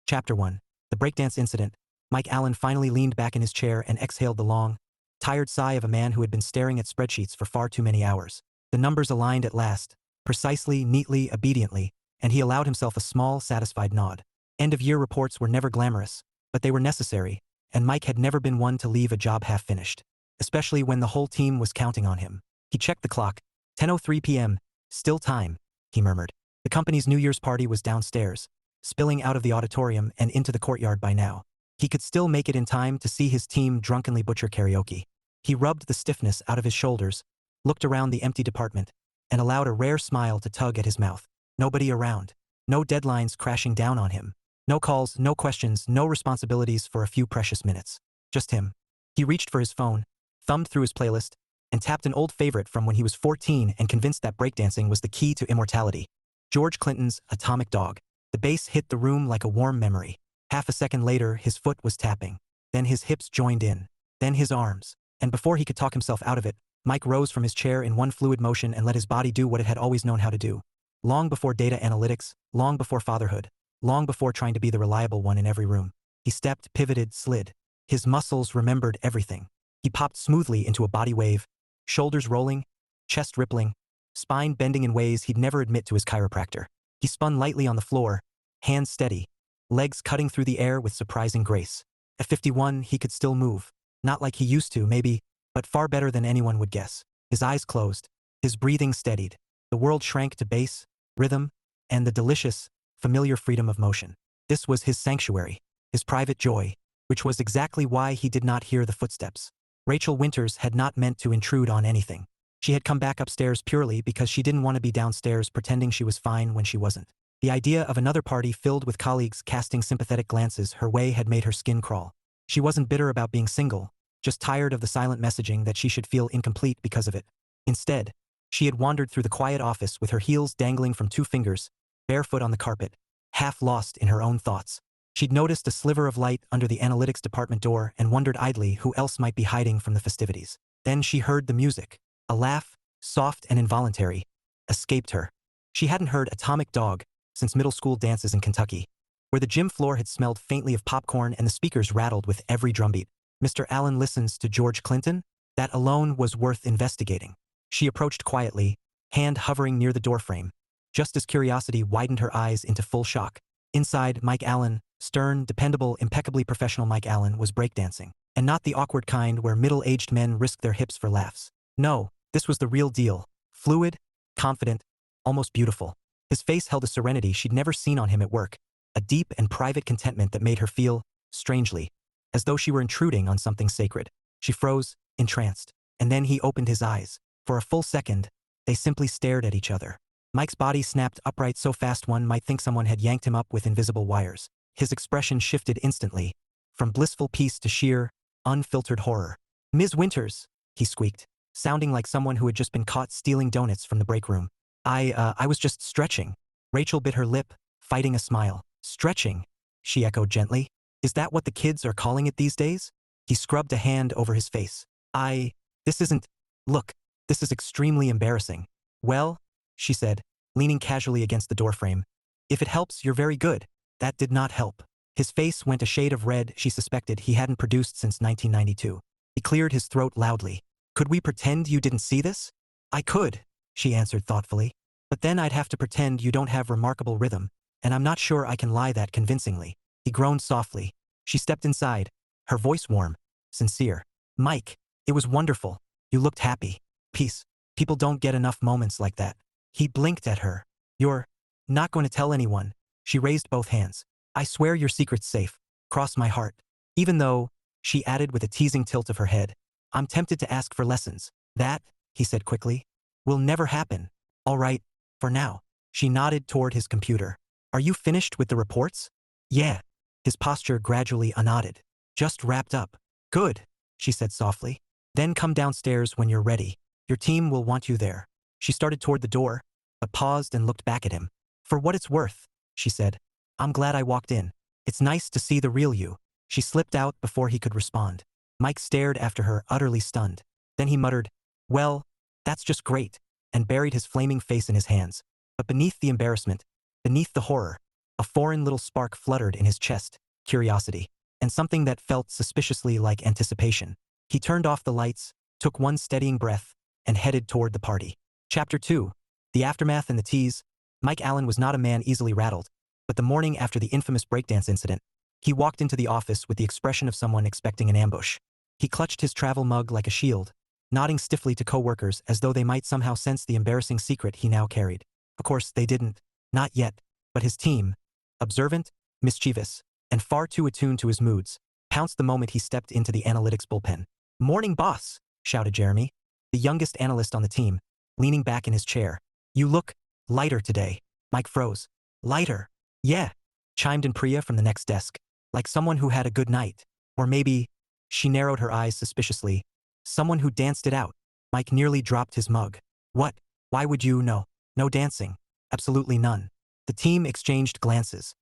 Chapter 1. The Breakdance Incident. Mike Allen finally leaned back in his chair and exhaled the long, tired sigh of a man who had been staring at spreadsheets for far too many hours. The numbers aligned at last, precisely, neatly, obediently, and he allowed himself a small, satisfied nod. End-of-year reports were never glamorous, but they were necessary, and Mike had never been one to leave a job half-finished, especially when the whole team was counting on him. He checked the clock. 10:03 p.m. Still time, he murmured. The company's New Year's party was downstairs, spilling out of the auditorium and into the courtyard by now. He could still make it in time to see his team drunkenly butcher karaoke. He rubbed the stiffness out of his shoulders, looked around the empty department, and allowed a rare smile to tug at his mouth. Nobody around. No deadlines crashing down on him. No calls, no questions, no responsibilities for a few precious minutes. Just him. He reached for his phone, thumbed through his playlist, and tapped an old favorite from when he was 14 and convinced that breakdancing was the key to immortality. George Clinton's Atomic Dog. The bass hit the room like a warm memory. Half a second later, his foot was tapping. Then his hips joined in. Then his arms. And before he could talk himself out of it, Mike rose from his chair in one fluid motion and let his body do what it had always known how to do. Long before data analytics, long before fatherhood, long before trying to be the reliable one in every room. He stepped, pivoted, slid. His muscles remembered everything. He popped smoothly into a body wave, shoulders rolling, chest rippling, spine bending in ways he'd never admit to his chiropractor. He spun lightly on the floor, hands steady, legs cutting through the air with surprising grace. At 51, he could still move. Not like he used to, maybe, but far better than anyone would guess. His eyes closed. His breathing steadied. The world shrank to bass, rhythm, and the delicious, familiar freedom of motion. This was his sanctuary, his private joy, which was exactly why he did not hear the footsteps. Rachell Winters had not meant to intrude on anything. She had come back upstairs purely because she didn't want to be downstairs pretending she was fine when she wasn't. The idea of another party filled with colleagues casting sympathetic glances her way had made her skin crawl. She wasn't bitter about being single, just tired of the silent messaging that she should feel incomplete because of it. Instead, she had wandered through the quiet office with her heels dangling from 2 fingers, barefoot on the carpet, half lost in her own thoughts. She'd noticed a sliver of light under the analytics department door and wondered idly who else might be hiding from the festivities. Then she heard the music. A laugh, soft and involuntary, escaped her. She hadn't heard Atomic Dog since middle school dances in Kentucky, where the gym floor had smelled faintly of popcorn and the speakers rattled with every drumbeat. Mr. Allen listens to George Clinton? That alone was worth investigating. She approached quietly, hand hovering near the doorframe, just as curiosity widened her eyes into full shock. Inside, Mike Allen, stern, dependable, impeccably professional Mike Allen, was breakdancing, and not the awkward kind where middle-aged men risk their hips for laughs. No, this was the real deal. Fluid, confident, almost beautiful. His face held a serenity she'd never seen on him at work, a deep and private contentment that made her feel, strangely, as though she were intruding on something sacred. She froze, entranced, and then he opened his eyes. For a full second, they simply stared at each other. Mike's body snapped upright so fast one might think someone had yanked him up with invisible wires. His expression shifted instantly, from blissful peace to sheer, unfiltered horror. "Ms. Winters," he squeaked, sounding like someone who had just been caught stealing donuts from the break room. I was just stretching." Rachel bit her lip, fighting a smile. "Stretching?" she echoed gently. "Is that what the kids are calling it these days?" He scrubbed a hand over his face. This isn't, look, this is extremely embarrassing." "Well," she said, leaning casually against the doorframe, "if it helps, you're very good." That did not help. His face went a shade of red she suspected he hadn't produced since 1992. He cleared his throat loudly. "Could we pretend you didn't see this?" "I could," she answered thoughtfully. "But then I'd have to pretend you don't have remarkable rhythm, and I'm not sure I can lie that convincingly." He groaned softly. She stepped inside, her voice warm, sincere. "Mike, it was wonderful. You looked happy. Peace. People don't get enough moments like that." He blinked at her. "You're not going to tell anyone?" She raised both hands. "I swear your secret's safe. Cross my heart." "Even though," she added with a teasing tilt of her head, "I'm tempted to ask for lessons." "That," he said quickly, "will never happen." "All right, for now." She nodded toward his computer. "Are you finished with the reports?" "Yeah." His posture gradually unknotted. "Just wrapped up." "Good," she said softly. "Then come downstairs when you're ready. Your team will want you there." She started toward the door, but paused and looked back at him. "For what it's worth," she said, "I'm glad I walked in. It's nice to see the real you." She slipped out before he could respond. Mike stared after her, utterly stunned. Then he muttered, "Well, that's just great," and buried his flaming face in his hands. But beneath the embarrassment, beneath the horror, A foreign little spark fluttered in his chest, curiosity, and something that felt suspiciously like anticipation. He turned off the lights, took one steadying breath, and headed toward the party. Chapter 2. The Aftermath and the Tease. Mike Allen was not a man easily rattled, but the morning after the infamous breakdance incident, he walked into the office with the expression of someone expecting an ambush. He clutched his travel mug like a shield, nodding stiffly to coworkers as though they might somehow sense the embarrassing secret he now carried. Of course, they didn't. Not yet. But his team, observant, mischievous, and far too attuned to his moods, pounced the moment he stepped into the analytics bullpen. "Morning, boss," shouted Jeremy, the youngest analyst on the team, leaning back in his chair. "You look lighter today." Mike froze. "Lighter?" "Yeah," chimed in Priya from the next desk, "like someone who had a good night. Or maybe," she narrowed her eyes suspiciously, "someone who danced it out." Mike nearly dropped his mug. "What? Why would you know? No dancing." "Absolutely none." The team exchanged glances.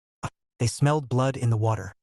They smelled blood in the water.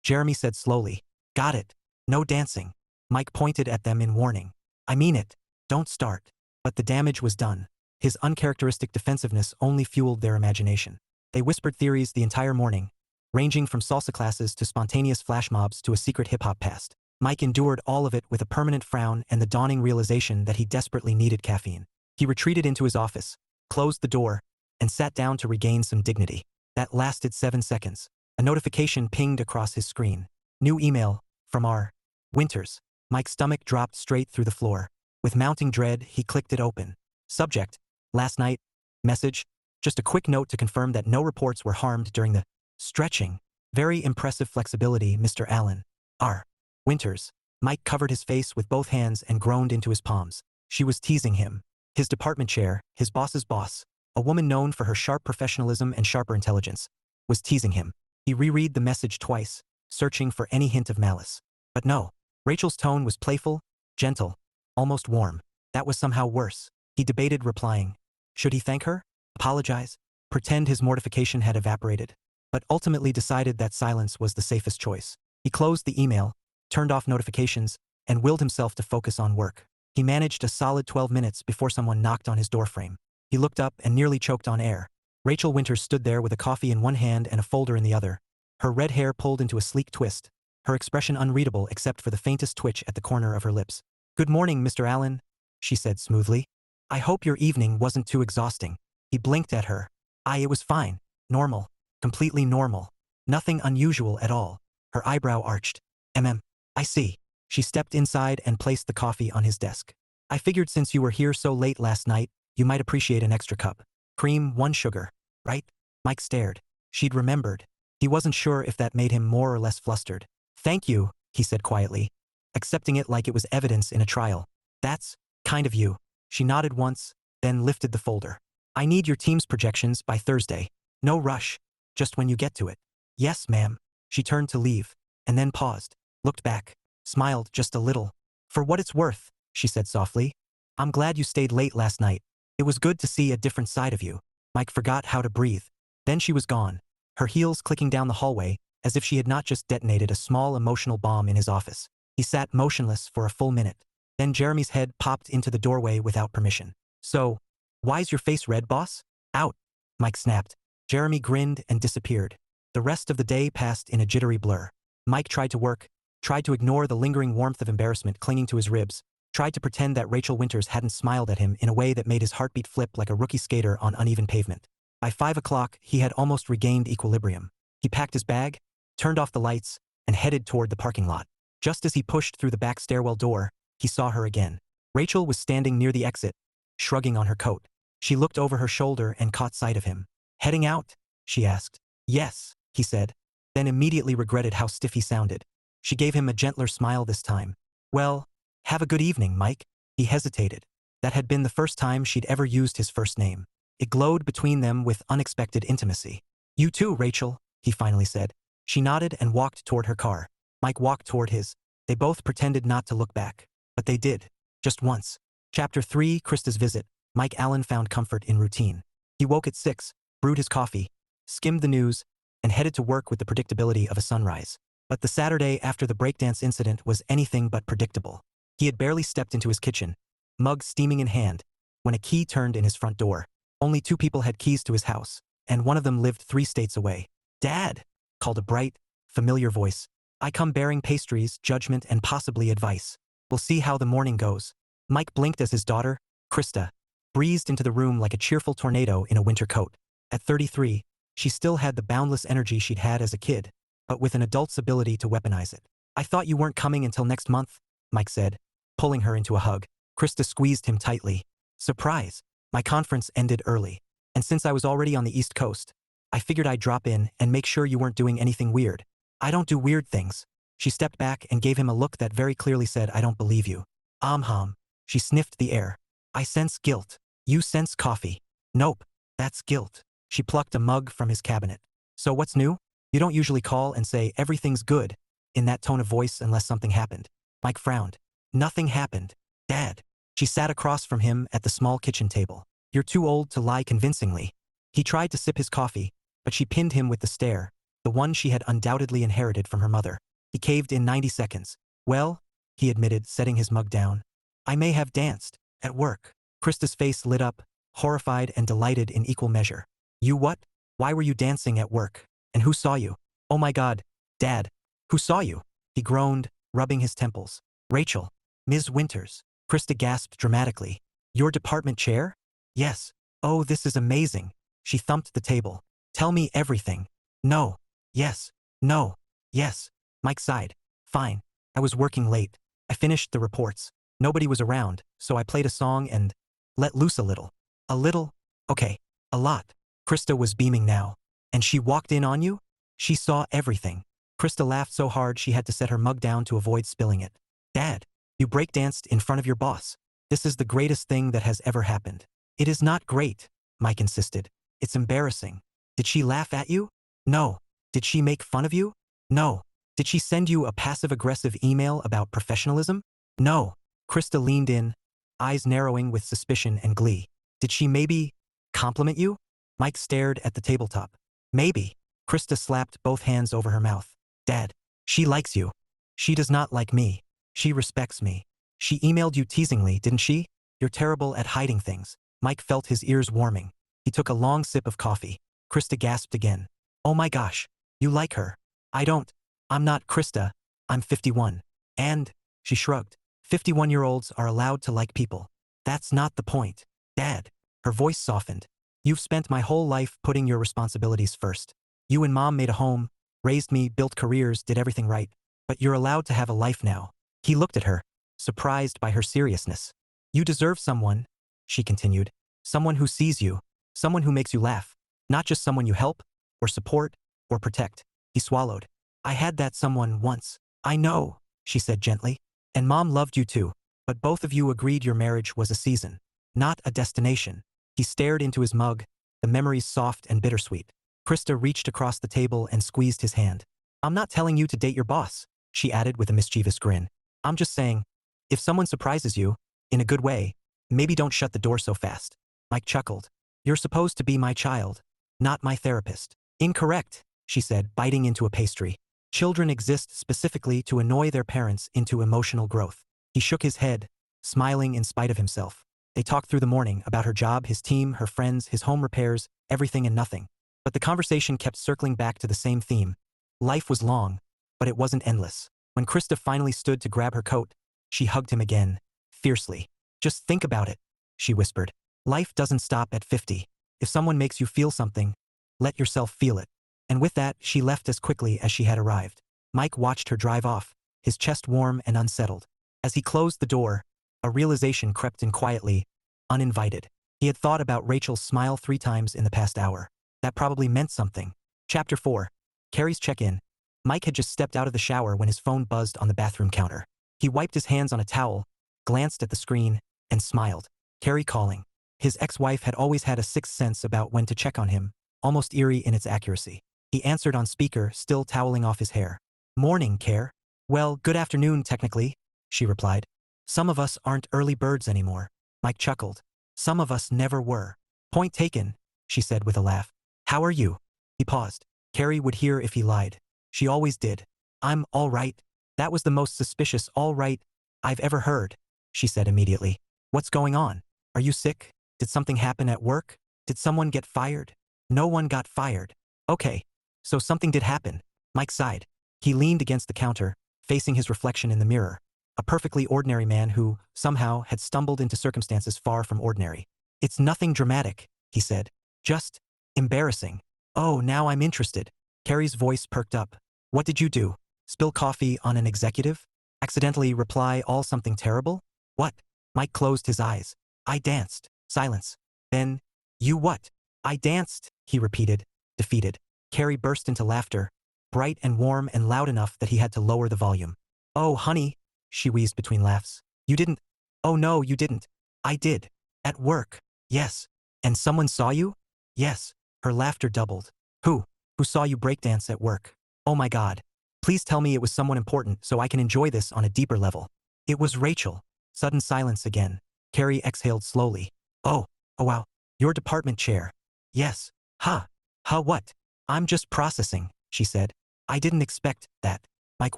Jeremy said slowly. "Got it. No dancing." Mike pointed at them in warning. "I mean it. Don't start." But the damage was done. His uncharacteristic defensiveness only fueled their imagination. They whispered theories the entire morning, ranging from salsa classes to spontaneous flash mobs to a secret hip-hop past. Mike endured all of it with a permanent frown and the dawning realization that he desperately needed caffeine. He retreated into his office, closed the door, and sat down to regain some dignity. That lasted 7 seconds. A notification pinged across his screen. "New email from R. Winters." Mike's stomach dropped straight through the floor. With mounting dread, he clicked it open. Subject: "Last night." Message: "Just a quick note to confirm that no reports were harmed during the stretching. Very impressive flexibility, Mr. Allen. R. Winters." Mike covered his face with both hands and groaned into his palms. She was teasing him. His department chair, his boss's boss, a woman known for her sharp professionalism and sharper intelligence, was teasing him. He reread the message twice, searching for any hint of malice. But no. Rachel's tone was playful, gentle, almost warm. That was somehow worse. He debated replying. Should he thank her? Apologize? Pretend his mortification had evaporated? But ultimately decided that silence was the safest choice. He closed the email, turned off notifications, and willed himself to focus on work. He managed a solid 12 minutes before someone knocked on his doorframe. He looked up and nearly choked on air. Rachell Winters stood there with a coffee in one hand and a folder in the other, her red hair pulled into a sleek twist, her expression unreadable except for the faintest twitch at the corner of her lips. "Good morning, Mr. Allen," she said smoothly. "I hope your evening wasn't too exhausting." He blinked at her. It was fine. Normal. Completely normal. Nothing unusual at all." Her eyebrow arched. I see." She stepped inside and placed the coffee on his desk. "I figured since you were here so late last night, you might appreciate an extra cup. Cream, 1 sugar, right?" Mike stared. She'd remembered. He wasn't sure if that made him more or less flustered. "Thank you," he said quietly, accepting it like it was evidence in a trial. "That's kind of you." She nodded once, then lifted the folder. "I need your team's projections by Thursday. No rush. Just when you get to it." "Yes, ma'am." She turned to leave, and then paused, looked back, smiled just a little. "For what it's worth," she said softly, "I'm glad you stayed late last night. It was good to see a different side of you." Mike forgot how to breathe. Then she was gone, her heels clicking down the hallway, as if she had not just detonated a small emotional bomb in his office. He sat motionless for a full minute. Then Jeremy's head popped into the doorway without permission. "So, why's your face red, boss?" "Out," Mike snapped. Jeremy grinned and disappeared. The rest of the day passed in a jittery blur. Mike tried to work, tried to ignore the lingering warmth of embarrassment clinging to his ribs, tried to pretend that Rachell Winters hadn't smiled at him in a way that made his heartbeat flip like a rookie skater on uneven pavement. By 5 o'clock, he had almost regained equilibrium. He packed his bag, turned off the lights, and headed toward the parking lot. Just as he pushed through the back stairwell door, he saw her again. Rachel was standing near the exit, shrugging on her coat. She looked over her shoulder and caught sight of him. "Heading out?" she asked. "Yes," he said, then immediately regretted how stiff he sounded. She gave him a gentler smile this time. "Well, have a good evening, Mike." He hesitated. That had been the first time she'd ever used his first name. It glowed between them with unexpected intimacy. "You too, Rachel," he finally said. She nodded and walked toward her car. Mike walked toward his. They both pretended not to look back. But they did. Just once. Chapter 3, Krista's Visit. Mike Allen found comfort in routine. He woke at 6, brewed his coffee, skimmed the news, and headed to work with the predictability of a sunrise. But the Saturday after the breakdance incident was anything but predictable. He had barely stepped into his kitchen, mug steaming in hand, when a key turned in his front door. Only 2 people had keys to his house, and one of them lived 3 states away. "Dad," called a bright, familiar voice. "I come bearing pastries, judgment, and possibly advice. We'll see how the morning goes." Mike blinked as his daughter, Krista, breezed into the room like a cheerful tornado in a winter coat. At 33, she still had the boundless energy she'd had as a kid, but with an adult's ability to weaponize it. "I thought you weren't coming until next month," Mike said, pulling her into a hug. Krista squeezed him tightly. "Surprise. My conference ended early. And since I was already on the East Coast, I figured I'd drop in and make sure you weren't doing anything weird." "I don't do weird things." She stepped back and gave him a look that very clearly said, "I don't believe you." "Hum." She sniffed the air. "I sense guilt. You sense coffee." "Nope. That's guilt." She plucked a mug from his cabinet. "So what's new? You don't usually call and say everything's good in that tone of voice unless something happened." Mike frowned. "Nothing happened, Dad." She sat across from him at the small kitchen table. "You're too old to lie convincingly." He tried to sip his coffee, but she pinned him with the stare, the one she had undoubtedly inherited from her mother. He caved in 90 seconds. "Well," he admitted, setting his mug down, "I may have danced at work." Krista's face lit up, horrified and delighted in equal measure. "You what? Why were you dancing at work? And who saw you?" "Oh my God, Dad. Who saw you?" He groaned, rubbing his temples. "Rachel. Ms. Winters." Krista gasped dramatically. "Your department chair?" "Yes." "Oh, this is amazing." She thumped the table. "Tell me everything." "No." "Yes." "No." "Yes." Mike sighed. "Fine. I was working late. I finished the reports. Nobody was around, so I played a song and let loose a little." "A little? Okay. A lot." Krista was beaming now. "And she walked in on you?" "She saw everything." Krista laughed so hard she had to set her mug down to avoid spilling it. "Dad, you breakdanced in front of your boss. This is the greatest thing that has ever happened." "It is not great," Mike insisted. "It's embarrassing." "Did she laugh at you?" "No." "Did she make fun of you?" "No." "Did she send you a passive-aggressive email about professionalism?" "No." Krista leaned in, eyes narrowing with suspicion and glee. "Did she maybe compliment you?" Mike stared at the tabletop. "Maybe." Krista slapped both hands over her mouth. "Dad, she likes you." "She does not like me. She respects me." "She emailed you teasingly, didn't she?" "You're terrible at hiding things." Mike felt his ears warming. He took a long sip of coffee. Krista gasped again. "Oh my gosh. You like her." "I don't. I'm not Krista. I'm 51. And," she shrugged, "51-year-olds are allowed to like people." "That's not the point. Dad." Her voice softened. "You've spent my whole life putting your responsibilities first. You and Mom made a home, raised me, built careers, did everything right. But you're allowed to have a life now." He looked at her, surprised by her seriousness. "You deserve someone," she continued. "Someone who sees you. Someone who makes you laugh. Not just someone you help, or support, or protect." He swallowed. "I had that someone once." "I know," she said gently. "And Mom loved you too. But both of you agreed your marriage was a season, not a destination." He stared into his mug, the memories soft and bittersweet. Krista reached across the table and squeezed his hand. "I'm not telling you to date your boss," she added with a mischievous grin. "I'm just saying, if someone surprises you, in a good way, maybe don't shut the door so fast." Mike chuckled. "You're supposed to be my child, not my therapist." "Incorrect," she said, biting into a pastry. "Children exist specifically to annoy their parents into emotional growth." He shook his head, smiling in spite of himself. They talked through the morning about her job, his team, her friends, his home repairs, everything and nothing. But the conversation kept circling back to the same theme. Life was long, but it wasn't endless. When Krista finally stood to grab her coat, she hugged him again, fiercely. "Just think about it," she whispered. "Life doesn't stop at 50. If someone makes you feel something, let yourself feel it." And with that, she left as quickly as she had arrived. Mike watched her drive off, his chest warm and unsettled. As he closed the door, a realization crept in quietly, uninvited. He had thought about Rachel's smile 3 times in the past hour. That probably meant something. Chapter 4. Carrie's check-in. Mike had just stepped out of the shower when his phone buzzed on the bathroom counter. He wiped his hands on a towel, glanced at the screen, and smiled. Carrie calling. His ex-wife had always had a sixth sense about when to check on him, almost eerie in its accuracy. He answered on speaker, still toweling off his hair. "Morning, Care." "Well, good afternoon, technically," she replied. "Some of us aren't early birds anymore." Mike chuckled. "Some of us never were." "Point taken," she said with a laugh. "How are you?" He paused. Carrie would hear if he lied. She always did. "I'm all right." That was the most suspicious "all right" I've ever heard, she said immediately. "What's going on? Are you sick? Did something happen at work? Did someone get fired?" No one got fired. Okay. So something did happen. Mike sighed. He leaned against the counter, facing his reflection in the mirror. A perfectly ordinary man who, somehow, had stumbled into circumstances far from ordinary. It's nothing dramatic, he said. Just embarrassing. Oh, now I'm interested. Carrie's voice perked up. What did you do? Spill coffee on an executive? Accidentally reply all something terrible? What? Mike closed his eyes. I danced. Silence. Then, you what? I danced, he repeated, defeated. Carrie burst into laughter, bright and warm and loud enough that he had to lower the volume. Oh, honey, she wheezed between laughs. You didn't. Oh no, you didn't. I did. At work. Yes. And someone saw you? Yes. Her laughter doubled. Who? Who saw you breakdance at work? Oh my God. Please tell me it was someone important so I can enjoy this on a deeper level. It was Rachel. Sudden silence again. Carrie exhaled slowly. Oh wow. Your department chair. Yes. Huh. Huh what? I'm just processing, she said. I didn't expect that. Mike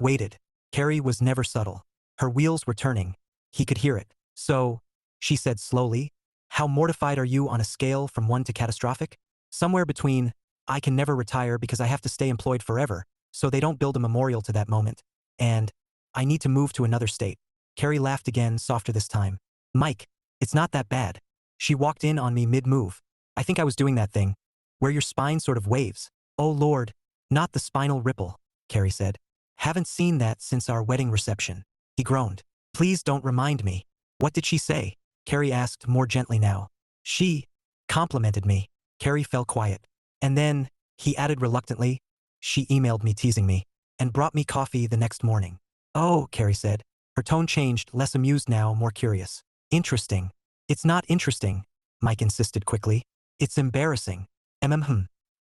waited. Carrie was never subtle. Her wheels were turning. He could hear it. So, she said slowly, how mortified are you on a scale from 1 to catastrophic? Somewhere between, I can never retire because I have to stay employed forever, so they don't build a memorial to that moment, and I need to move to another state. Carrie laughed again, softer this time. Mike, it's not that bad. She walked in on me mid-move. I think I was doing that thing, where your spine sort of waves. Oh Lord, not the spinal ripple, Carrie said. Haven't seen that since our wedding reception. He groaned. Please don't remind me. What did she say? Carrie asked more gently now. She complimented me. Carrie fell quiet. And then, he added reluctantly, she emailed me teasing me, and brought me coffee the next morning. Oh, Carrie said. Her tone changed, less amused now, more curious. Interesting. It's not interesting, Mike insisted quickly. It's embarrassing.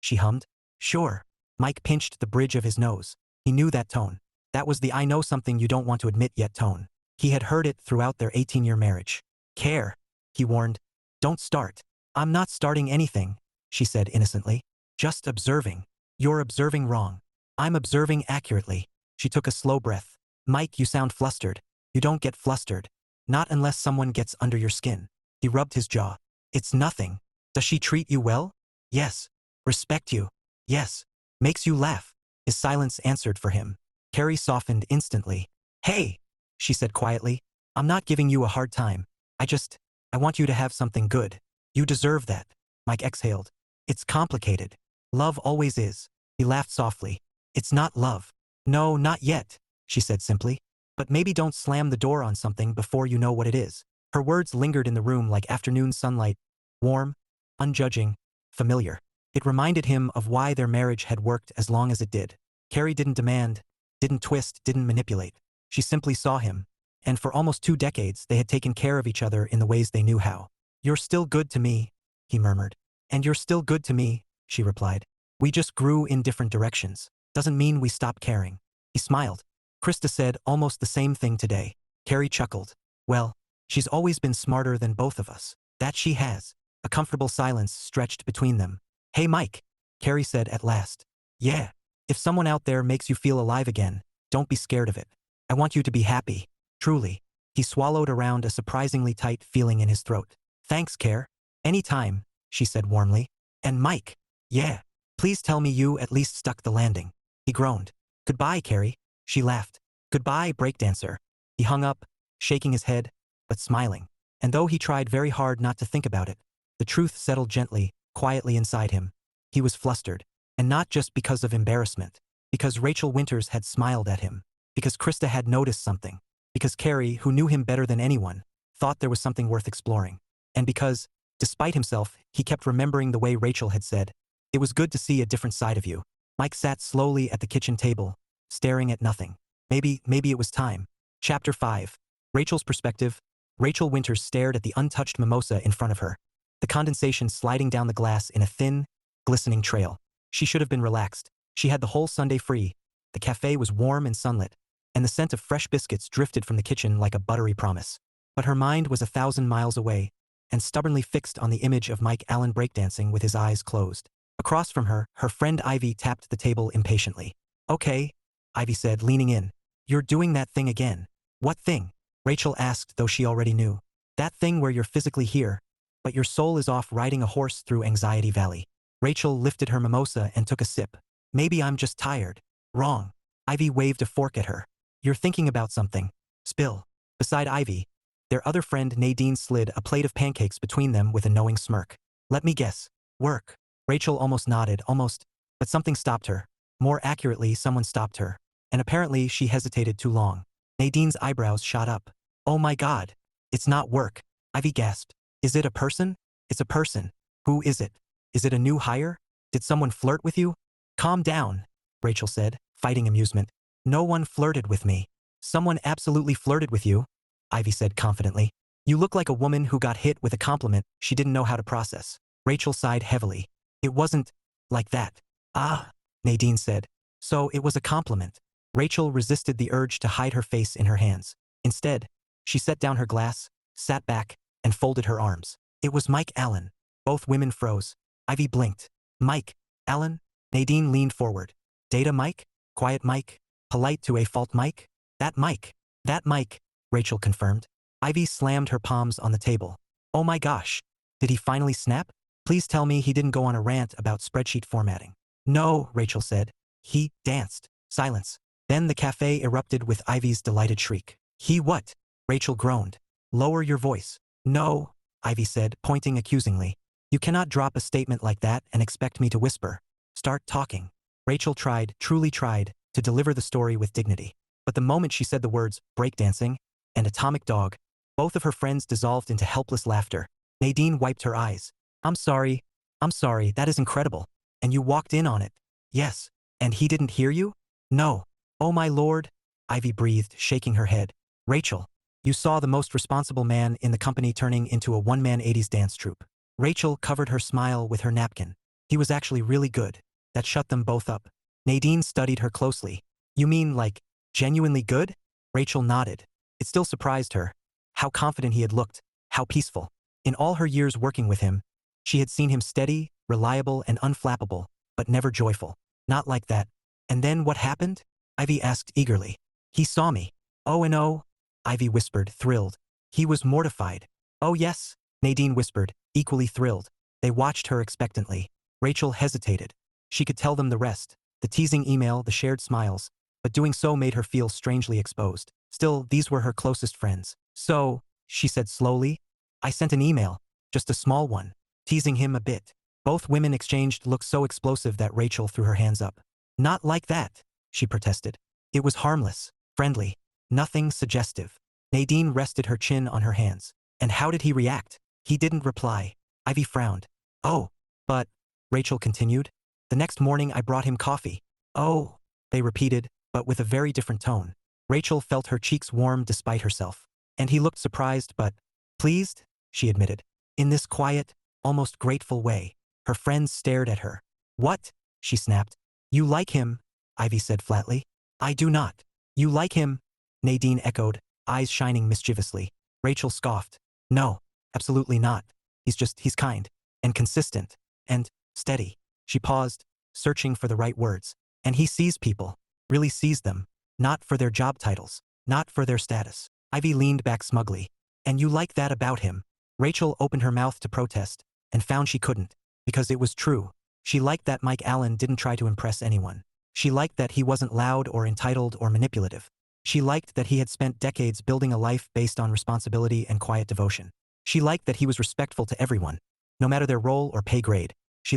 She hummed. Sure. Mike pinched the bridge of his nose. He knew that tone. That was the I know something you don't want to admit yet tone. He had heard it throughout their 18-year marriage. Care, he warned. Don't start. I'm not starting anything, she said innocently. Just observing. You're observing wrong. I'm observing accurately. She took a slow breath. Mike, you sound flustered. You don't get flustered. Not unless someone gets under your skin. He rubbed his jaw. It's nothing. Does she treat you well? Yes. Respect you? Yes. Makes you laugh? His silence answered for him. Carrie softened instantly. Hey, she said quietly. I'm not giving you a hard time. I want you to have something good. You deserve that. Mike exhaled. It's complicated. Love always is. He laughed softly. It's not love. No, not yet, she said simply. But maybe don't slam the door on something before you know what it is. Her words lingered in the room like afternoon sunlight, warm, unjudging, familiar. It reminded him of why their marriage had worked as long as it did. Carrie didn't demand, didn't twist, didn't manipulate. She simply saw him. And for almost 2 decades, they had taken care of each other in the ways they knew how. You're still good to me, he murmured. And you're still good to me, she replied. We just grew in different directions. Doesn't mean we stopped caring. He smiled. Krista said almost the same thing today. Carrie chuckled. Well, she's always been smarter than both of us. That she has. A comfortable silence stretched between them. Hey Mike, Carrie said at last. Yeah. If someone out there makes you feel alive again, don't be scared of it. I want you to be happy. Truly. He swallowed around a surprisingly tight feeling in his throat. Thanks, Care. Any time, she said warmly. And Mike. Yeah. Please tell me you at least stuck the landing. He groaned. Goodbye, Carrie. She laughed. Goodbye, breakdancer. He hung up, shaking his head, but smiling. And though he tried very hard not to think about it, the truth settled gently, quietly inside him. He was flustered. And not just because of embarrassment. Because Rachell Winters had smiled at him. Because Krista had noticed something. Because Carrie, who knew him better than anyone, thought there was something worth exploring. And because, despite himself, he kept remembering the way Rachel had said, it was good to see a different side of you. Mike sat slowly at the kitchen table, staring at nothing. Maybe it was time. Chapter 5. Rachel's perspective. Rachell Winters stared at the untouched mimosa in front of her. The condensation sliding down the glass in a thin, glistening trail. She should have been relaxed. She had the whole Sunday free. The cafe was warm and sunlit, and the scent of fresh biscuits drifted from the kitchen like a buttery promise. But her mind was 1,000 miles away, and stubbornly fixed on the image of Mike Allen breakdancing with his eyes closed. Across from her, her friend Ivy tapped the table impatiently. Okay, Ivy said, leaning in. You're doing that thing again. What thing? Rachel asked, though she already knew. That thing where you're physically here, but your soul is off riding a horse through Anxiety Valley. Rachel lifted her mimosa and took a sip. Maybe I'm just tired. Wrong. Ivy waved a fork at her. You're thinking about something. Spill. Beside Ivy, their other friend Nadine slid a plate of pancakes between them with a knowing smirk. Let me guess. Work. Rachel almost nodded, almost, but something stopped her. More accurately, someone stopped her. And apparently she hesitated too long. Nadine's eyebrows shot up. Oh my God. It's not work. Ivy gasped. Is it a person? It's a person. Who is it? Is it a new hire? Did someone flirt with you? Calm down, Rachel said, fighting amusement. No one flirted with me. Someone absolutely flirted with you, Ivy said confidently. You look like a woman who got hit with a compliment she didn't know how to process. Rachel sighed heavily. It wasn't like that. Ah, Nadine said. So it was a compliment. Rachel resisted the urge to hide her face in her hands. Instead, she set down her glass, sat back, and folded her arms. It was Mike Allen. Both women froze. Ivy blinked. Mike, Allen? Nadine leaned forward. Data Mike? Quiet Mike? Polite to a fault Mike? That Mike. That Mike, Rachel confirmed. Ivy slammed her palms on the table. Oh my gosh. Did he finally snap? Please tell me he didn't go on a rant about spreadsheet formatting. No, Rachel said. He danced. Silence. Then the cafe erupted with Ivy's delighted shriek. He what? Rachel groaned. Lower your voice. No, Ivy said, pointing accusingly. You cannot drop a statement like that and expect me to whisper. Start talking. Rachel tried, truly tried, to deliver the story with dignity. But the moment she said the words, breakdancing, and atomic dog, both of her friends dissolved into helpless laughter. Nadine wiped her eyes. I'm sorry, that is incredible. And you walked in on it. Yes. And he didn't hear you? No. Oh my lord, Ivy breathed, shaking her head. Rachel, you saw the most responsible man in the company turning into a one-man 80s dance troupe. Rachel covered her smile with her napkin. He was actually really good. That shut them both up. Nadine studied her closely. You mean like, genuinely good? Rachel nodded. It still surprised her. How confident he had looked. How peaceful. In all her years working with him, she had seen him steady, reliable, and unflappable, but never joyful. Not like that. And then what happened? Ivy asked eagerly. He saw me. Oh and oh, Ivy whispered, thrilled. He was mortified. Oh yes, Nadine whispered, equally thrilled. They watched her expectantly. Rachel hesitated. She could tell them the rest, the teasing email, the shared smiles, but doing so made her feel strangely exposed. Still, these were her closest friends. So, she said slowly, I sent an email, just a small one, teasing him a bit. Both women exchanged looks so explosive that Rachel threw her hands up. Not like that, she protested. It was harmless, friendly, nothing suggestive. Nadine rested her chin on her hands. And how did he react? He didn't reply. Ivy frowned. Oh, but, Rachel continued, the next morning I brought him coffee. Oh, they repeated, but with a very different tone. Rachel felt her cheeks warm despite herself. And he looked surprised but pleased, she admitted. In this quiet, almost grateful way. Her friends stared at her. What? She snapped. You like him, Ivy said flatly. I do not. You like him, Nadine echoed, eyes shining mischievously. Rachel scoffed. No, absolutely not. He's kind, and consistent, and steady. She paused, searching for the right words. And he sees people, really sees them, not for their job titles, not for their status. Ivy leaned back smugly. And you like that about him? Rachel opened her mouth to protest, and found she couldn't, because it was true. She liked that Mike Allen didn't try to impress anyone. She liked that he wasn't loud or entitled or manipulative. She liked that he had spent decades building a life based on responsibility and quiet devotion. She liked that he was respectful to everyone, no matter their role or pay grade. She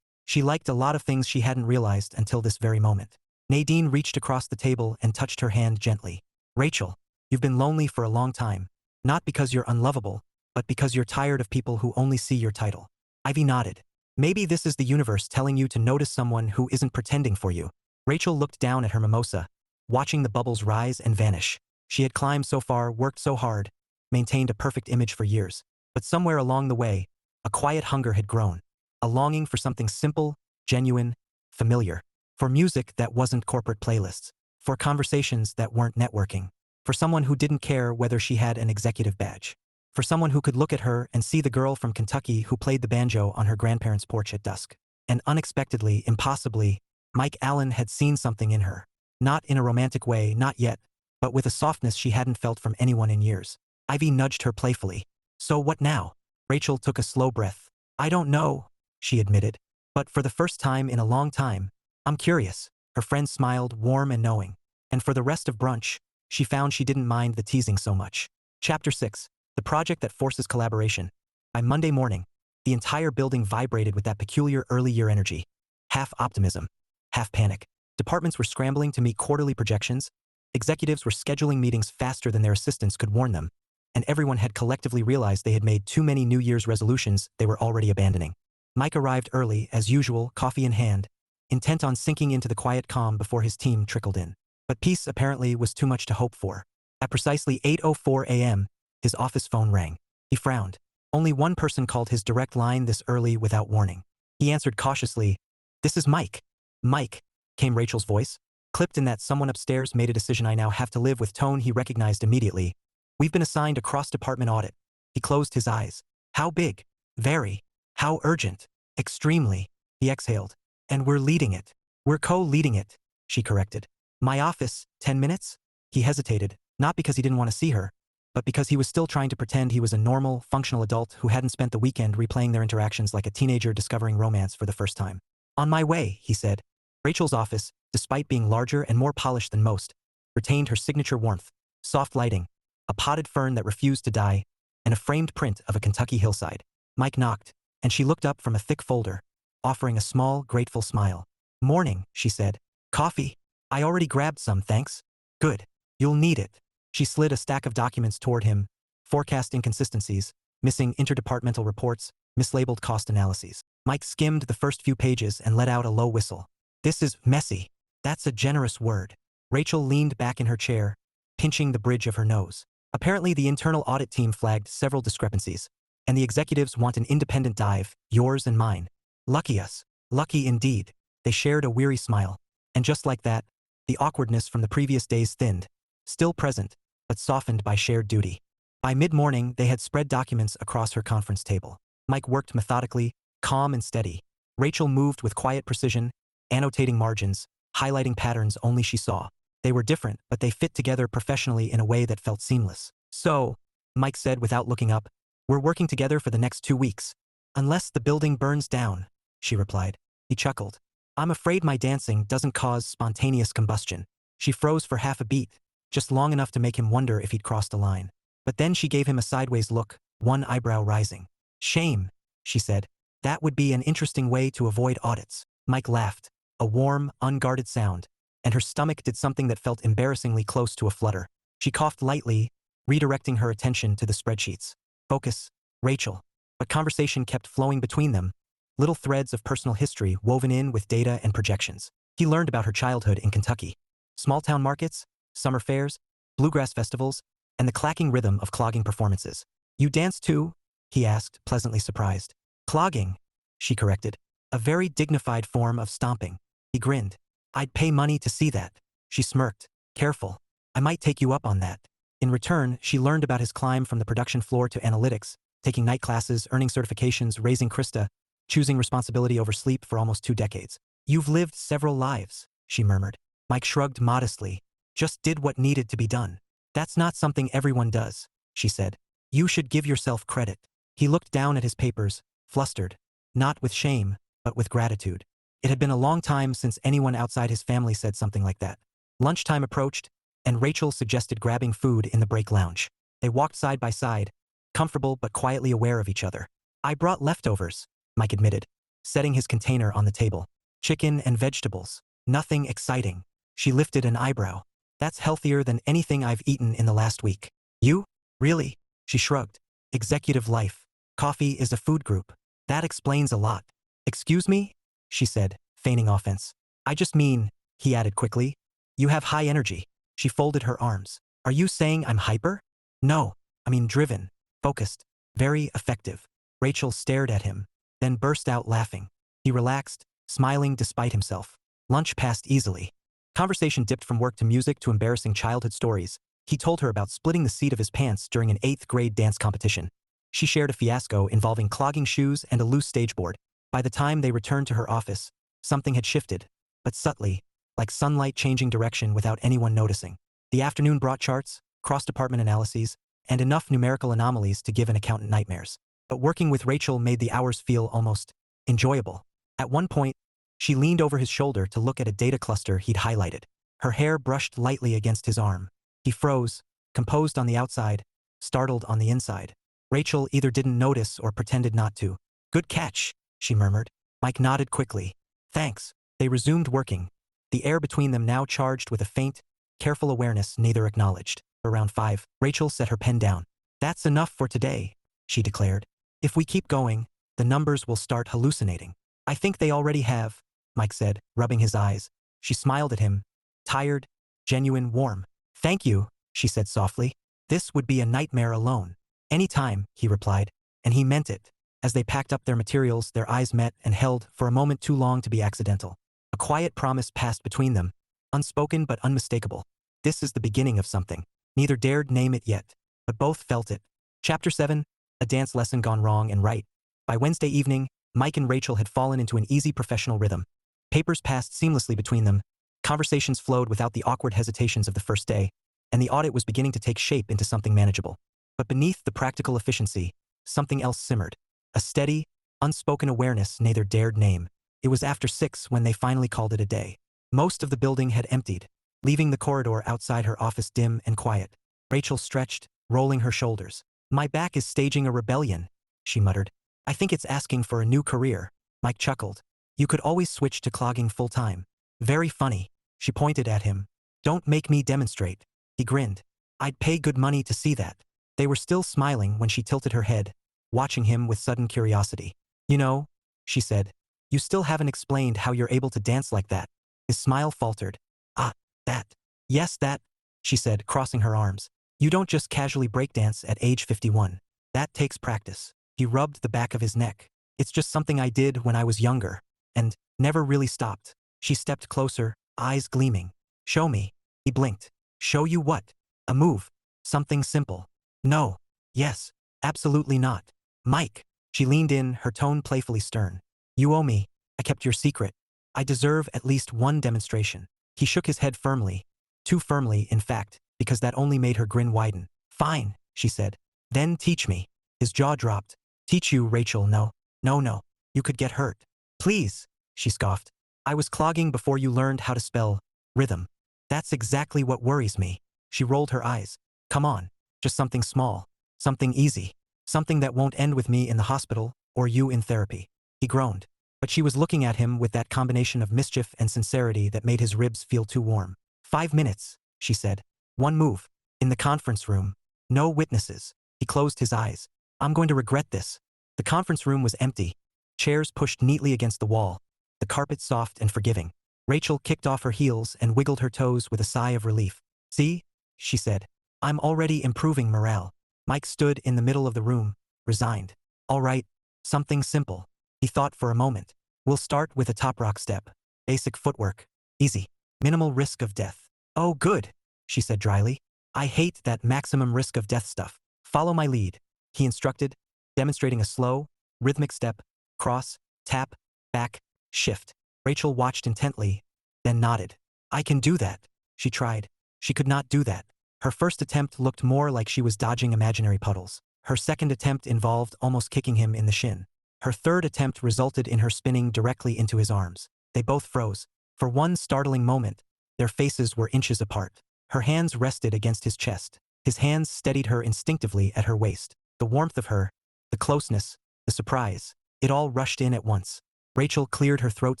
liked a lot of things she hadn't realized until this very moment. Nadine reached across the table and touched her hand gently. Rachel, you've been lonely for a long time. Not because you're unlovable, but because you're tired of people who only see your title. Ivy nodded. Maybe this is the universe telling you to notice someone who isn't pretending for you. Rachel looked down at her mimosa, watching the bubbles rise and vanish. She had climbed so far, worked so hard, maintained a perfect image for years. But somewhere along the way, a quiet hunger had grown. A longing for something simple, genuine, familiar. For music that wasn't corporate playlists. For conversations that weren't networking. For someone who didn't care whether she had an executive badge. For someone who could look at her and see the girl from Kentucky who played the banjo on her grandparents' porch at dusk. And unexpectedly, impossibly, Mike Allen had seen something in her. Not in a romantic way, not yet, but with a softness she hadn't felt from anyone in years. Ivy nudged her playfully. So what now? Rachel took a slow breath. I don't know, she admitted. But for the first time in a long time, I'm curious. Her friend smiled, warm and knowing. And for the rest of brunch, she found she didn't mind the teasing so much. Chapter 6. The project that forces collaboration. By Monday morning, the entire building vibrated with that peculiar early year energy. Half optimism, half panic. Departments were scrambling to meet quarterly projections. Executives were scheduling meetings faster than their assistants could warn them. And everyone had collectively realized they had made too many New Year's resolutions they were already abandoning. Mike arrived early, as usual, coffee in hand, intent on sinking into the quiet calm before his team trickled in. But peace apparently was too much to hope for. At precisely 8:04 a.m., his office phone rang. He frowned. Only one person called his direct line this early without warning. He answered cautiously, "This is Mike." "Mike," came Rachel's voice, clipped in that someone upstairs made a decision I now have to live with tone he recognized immediately. "We've been assigned a cross-department audit." He closed his eyes. "How big?" "Very." "How urgent?" "Extremely." He exhaled. "And we're leading it." "We're co-leading it," she corrected. "My office, 10 minutes?" He hesitated, not because he didn't want to see her, but because he was still trying to pretend he was a normal, functional adult who hadn't spent the weekend replaying their interactions like a teenager discovering romance for the first time. "On my way," he said. Rachel's office, despite being larger and more polished than most, retained her signature warmth, soft lighting, a potted fern that refused to die, and a framed print of a Kentucky hillside. Mike knocked, and she looked up from a thick folder, offering a small, grateful smile. "Morning," she said. "Coffee?" "I already grabbed some, thanks." "Good. You'll need it." She slid a stack of documents toward him, forecast inconsistencies, missing interdepartmental reports, mislabeled cost analyses. Mike skimmed the first few pages and let out a low whistle. "This is messy." "That's a generous word." Rachel leaned back in her chair, pinching the bridge of her nose. Apparently the internal audit team flagged several discrepancies, and the executives want an independent dive, yours and mine. "Lucky us." "Lucky indeed." They shared a weary smile. And just like that, the awkwardness from the previous days thinned, still present, but softened by shared duty. By mid-morning, they had spread documents across her conference table. Mike worked methodically, calm and steady. Rachel moved with quiet precision, annotating margins, highlighting patterns only she saw. They were different, but they fit together professionally in a way that felt seamless. "So," Mike said without looking up, "we're working together for the next 2 weeks." "Unless the building burns down," she replied. He chuckled. "I'm afraid my dancing doesn't cause spontaneous combustion." She froze for half a beat, just long enough to make him wonder if he'd crossed a line. But then she gave him a sideways look, one eyebrow rising. "Shame," she said. "That would be an interesting way to avoid audits." Mike laughed, a warm, unguarded sound, and her stomach did something that felt embarrassingly close to a flutter. She coughed lightly, redirecting her attention to the spreadsheets. "Focus, Rachel." But conversation kept flowing between them, little threads of personal history woven in with data and projections. He learned about her childhood in Kentucky. Small-town markets, summer fairs, bluegrass festivals, and the clacking rhythm of clogging performances. "You dance too?" he asked, pleasantly surprised. "Clogging," she corrected. "A very dignified form of stomping." He grinned. "I'd pay money to see that." She smirked. "Careful. I might take you up on that." In return, she learned about his climb from the production floor to analytics, taking night classes, earning certifications, raising Krista, choosing responsibility over sleep for almost 2 decades. "You've lived several lives," she murmured. Mike shrugged modestly. "Just did what needed to be done." "That's not something everyone does," she said. "You should give yourself credit." He looked down at his papers, flustered, not with shame, but with gratitude. It had been a long time since anyone outside his family said something like that. Lunchtime approached, and Rachel suggested grabbing food in the break lounge. They walked side by side, comfortable but quietly aware of each other. "I brought leftovers," Mike admitted, setting his container on the table. "Chicken and vegetables. Nothing exciting." She lifted an eyebrow. "That's healthier than anything I've eaten in the last week." "You? Really?" She shrugged. "Executive life. Coffee is a food group. That explains a lot." "Excuse me?" she said, feigning offense. "I just mean," he added quickly, "you have high energy." She folded her arms. "Are you saying I'm hyper?" "No. I mean driven, focused, very effective." Rachel stared at him, then burst out laughing. He relaxed, smiling despite himself. Lunch passed easily. Conversation dipped from work to music to embarrassing childhood stories. He told her about splitting the seat of his pants during an 8th grade dance competition. She shared a fiasco involving clogging shoes and a loose stage board. By the time they returned to her office, something had shifted, but subtly, like sunlight changing direction without anyone noticing. The afternoon brought charts, cross-department analyses, and enough numerical anomalies to give an accountant nightmares. But working with Rachel made the hours feel almost enjoyable. At one point, she leaned over his shoulder to look at a data cluster he'd highlighted. Her hair brushed lightly against his arm. He froze, composed on the outside, startled on the inside. Rachel either didn't notice or pretended not to. "Good catch," she murmured. Mike nodded quickly. "Thanks." They resumed working, the air between them now charged with a faint, careful awareness neither acknowledged. Around 5, Rachel set her pen down. "That's enough for today," she declared. "If we keep going, the numbers will start hallucinating." "I think they already have," Mike said, rubbing his eyes. She smiled at him, tired, genuine, warm. "Thank you," she said softly. "This would be a nightmare alone." "Any time," he replied, and he meant it. As they packed up their materials, their eyes met and held for a moment too long to be accidental. A quiet promise passed between them, unspoken but unmistakable. This is the beginning of something. Neither dared name it yet, but both felt it. Chapter 7, A Dance Lesson Gone Wrong and Right. By Wednesday evening, Mike and Rachel had fallen into an easy professional rhythm. Papers passed seamlessly between them, conversations flowed without the awkward hesitations of the first day, and the audit was beginning to take shape into something manageable. But beneath the practical efficiency, something else simmered. A steady, unspoken awareness neither dared name. It was after 6 when they finally called it a day. Most of the building had emptied, leaving the corridor outside her office dim and quiet. Rachel stretched, rolling her shoulders. "My back is staging a rebellion," she muttered. "I think it's asking for a new career." Mike chuckled. "You could always switch to clogging full-time." "Very funny," she pointed at him. "Don't make me demonstrate." He grinned. "I'd pay good money to see that." They were still smiling when she tilted her head, watching him with sudden curiosity. "You know," she said, "you still haven't explained how you're able to dance like that." His smile faltered. "Ah, that. Yes, that," she said, crossing her arms. "You don't just casually breakdance at age 51. That takes practice." He rubbed the back of his neck. "It's just something I did when I was younger, and never really stopped." She stepped closer, eyes gleaming. "Show me." He blinked. "Show you what?" "A move. Something simple." "No. Yes. Absolutely not." "Mike." She leaned in, her tone playfully stern. "You owe me. I kept your secret. I deserve at least one demonstration." He shook his head firmly. Too firmly, in fact, because that only made her grin widen. "Fine," she said. "Then teach me." His jaw dropped. "Teach you, Rachel? No. No, no. You could get hurt." "Please," she scoffed. "I was clogging before you learned how to spell rhythm." "That's exactly what worries me." She rolled her eyes. "Come on. Just something small. Something easy. Something that won't end with me in the hospital, or you in therapy." He groaned. But she was looking at him with that combination of mischief and sincerity that made his ribs feel too warm. 5 minutes, she said. One move. In the conference room. No witnesses. He closed his eyes. "I'm going to regret this." The conference room was empty. Chairs pushed neatly against the wall. The carpet soft and forgiving. Rachel kicked off her heels and wiggled her toes with a sigh of relief. "See?" she said. "I'm already improving morale." Mike stood in the middle of the room, resigned. "All right, something simple." He thought for a moment. "We'll start with a top rock step. Basic footwork. Easy. Minimal risk of death." "Oh, good," she said dryly. "I hate that maximum risk of death stuff. Follow my lead," he instructed, demonstrating a slow, rhythmic step, cross, tap, back, shift. Rachel watched intently, then nodded. "I can do that." She tried. She could not do that. Her first attempt looked more like she was dodging imaginary puddles. Her second attempt involved almost kicking him in the shin. Her third attempt resulted in her spinning directly into his arms. They both froze. For one startling moment, their faces were inches apart. Her hands rested against his chest. His hands steadied her instinctively at her waist. The warmth of her, the closeness, the surprise, it all rushed in at once. Rachel cleared her throat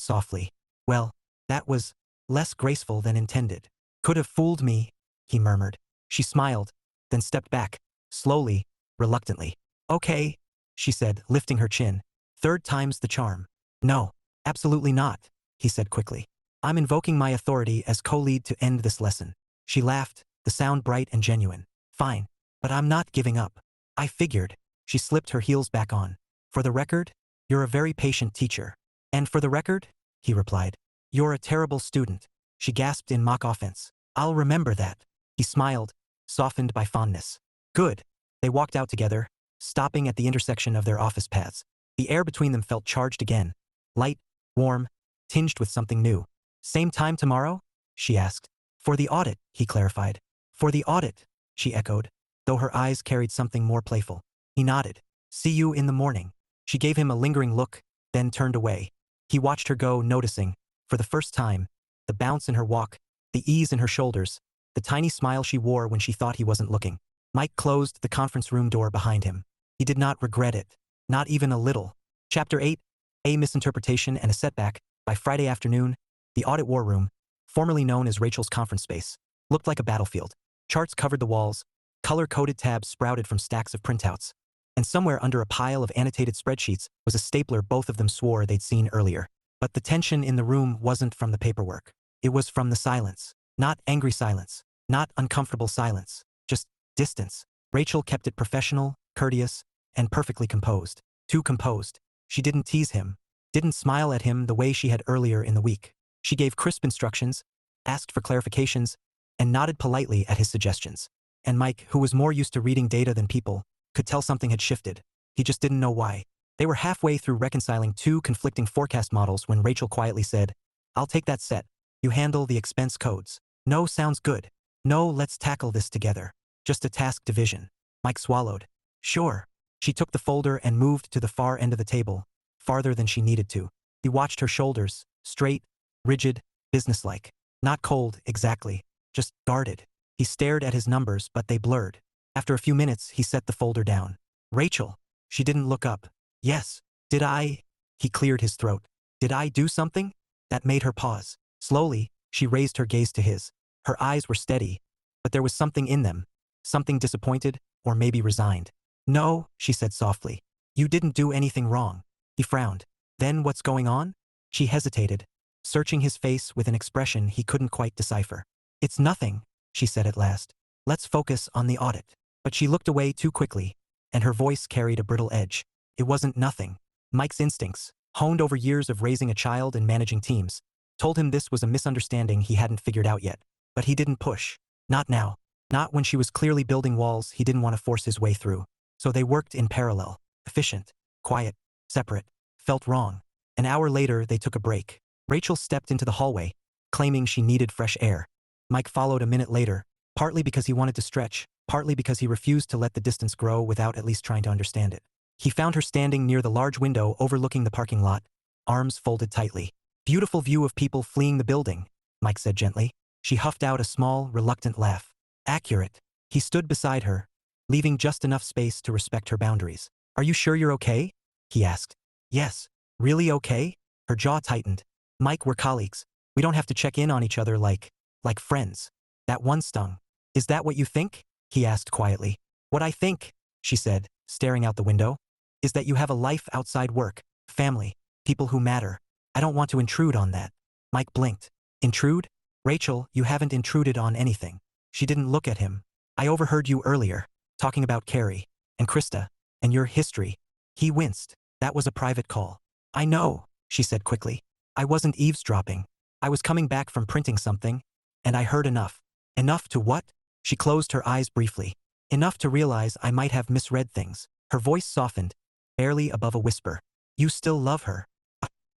softly. "Well, that was less graceful than intended." "Could have fooled me," he murmured. She smiled, then stepped back, slowly, reluctantly. "Okay," she said, lifting her chin. "Third time's the charm." "No, absolutely not," he said quickly. "I'm invoking my authority as co-lead to end this lesson." She laughed, the sound bright and genuine. "Fine, but I'm not giving up." "I figured." She slipped her heels back on. "For the record, you're a very patient teacher." "And for the record," he replied, "you're a terrible student." She gasped in mock offense. "I'll remember that." He smiled, softened by fondness. "Good." They walked out together, stopping at the intersection of their office paths. The air between them felt charged again. Light, warm, tinged with something new. "Same time tomorrow?" she asked. "For the audit," he clarified. "For the audit," she echoed, though her eyes carried something more playful. He nodded. "See you in the morning." She gave him a lingering look, then turned away. He watched her go, noticing, for the first time, the bounce in her walk, the ease in her shoulders, the tiny smile she wore when she thought he wasn't looking. Mike closed the conference room door behind him. He did not regret it. Not even a little. Chapter 8, A Misinterpretation and a Setback. By Friday afternoon, the audit war room, formerly known as Rachel's conference space, looked like a battlefield. Charts covered the walls, color-coded tabs sprouted from stacks of printouts, and somewhere under a pile of annotated spreadsheets was a stapler both of them swore they'd seen earlier. But the tension in the room wasn't from the paperwork. It was from the silence. Not angry silence. Not uncomfortable silence. Just distance. Rachel kept it professional, courteous, and perfectly composed. Too composed. She didn't tease him. Didn't smile at him the way she had earlier in the week. She gave crisp instructions, asked for clarifications, and nodded politely at his suggestions. And Mike, who was more used to reading data than people, could tell something had shifted. He just didn't know why. They were halfway through reconciling two conflicting forecast models when Rachel quietly said, "I'll take that set. You handle the expense codes." "No, sounds good." "No, let's tackle this together. Just a task division." Mike swallowed. "Sure." She took the folder and moved to the far end of the table, farther than she needed to. He watched her shoulders, straight, rigid, businesslike. Not cold, exactly. Just guarded. He stared at his numbers, but they blurred. After a few minutes, he set the folder down. "Rachel." She didn't look up. "Yes. Did I?" He cleared his throat. "Did I do something?" That made her pause. Slowly, she raised her gaze to his. Her eyes were steady, but there was something in them. Something disappointed, or maybe resigned. "No," she said softly. "You didn't do anything wrong." He frowned. "Then what's going on?" She hesitated, searching his face with an expression he couldn't quite decipher. "It's nothing," she said at last. "Let's focus on the audit." But she looked away too quickly, and her voice carried a brittle edge. It wasn't nothing. Mike's instincts, honed over years of raising a child and managing teams, told him this was a misunderstanding he hadn't figured out yet. But he didn't push. Not now. Not when she was clearly building walls he didn't want to force his way through. So they worked in parallel. Efficient. Quiet. Separate. Felt wrong. An hour later, they took a break. Rachel stepped into the hallway, claiming she needed fresh air. Mike followed a minute later, partly because he wanted to stretch, partly because he refused to let the distance grow without at least trying to understand it. He found her standing near the large window overlooking the parking lot, arms folded tightly. "Beautiful view of people fleeing the building," Mike said gently. She huffed out a small, reluctant laugh. "Accurate." He stood beside her, leaving just enough space to respect her boundaries. "Are you sure you're okay?" he asked. "Yes. Really okay?" Her jaw tightened. "Mike, we're colleagues. We don't have to check in on each other like friends." That one stung. "Is that what you think?" he asked quietly. "What I think," she said, staring out the window, "is that you have a life outside work, family, people who matter. I don't want to intrude on that." Mike blinked. "Intrude?" "Rachel, you haven't intruded on anything." She didn't look at him. "I overheard you earlier, talking about Carrie, and Krista, and your history." He winced. "That was a private call." "I know," she said quickly. "I wasn't eavesdropping. I was coming back from printing something, and I heard enough." "Enough to what?" She closed her eyes briefly. "Enough to realize I might have misread things." Her voice softened, barely above a whisper. "You still love her."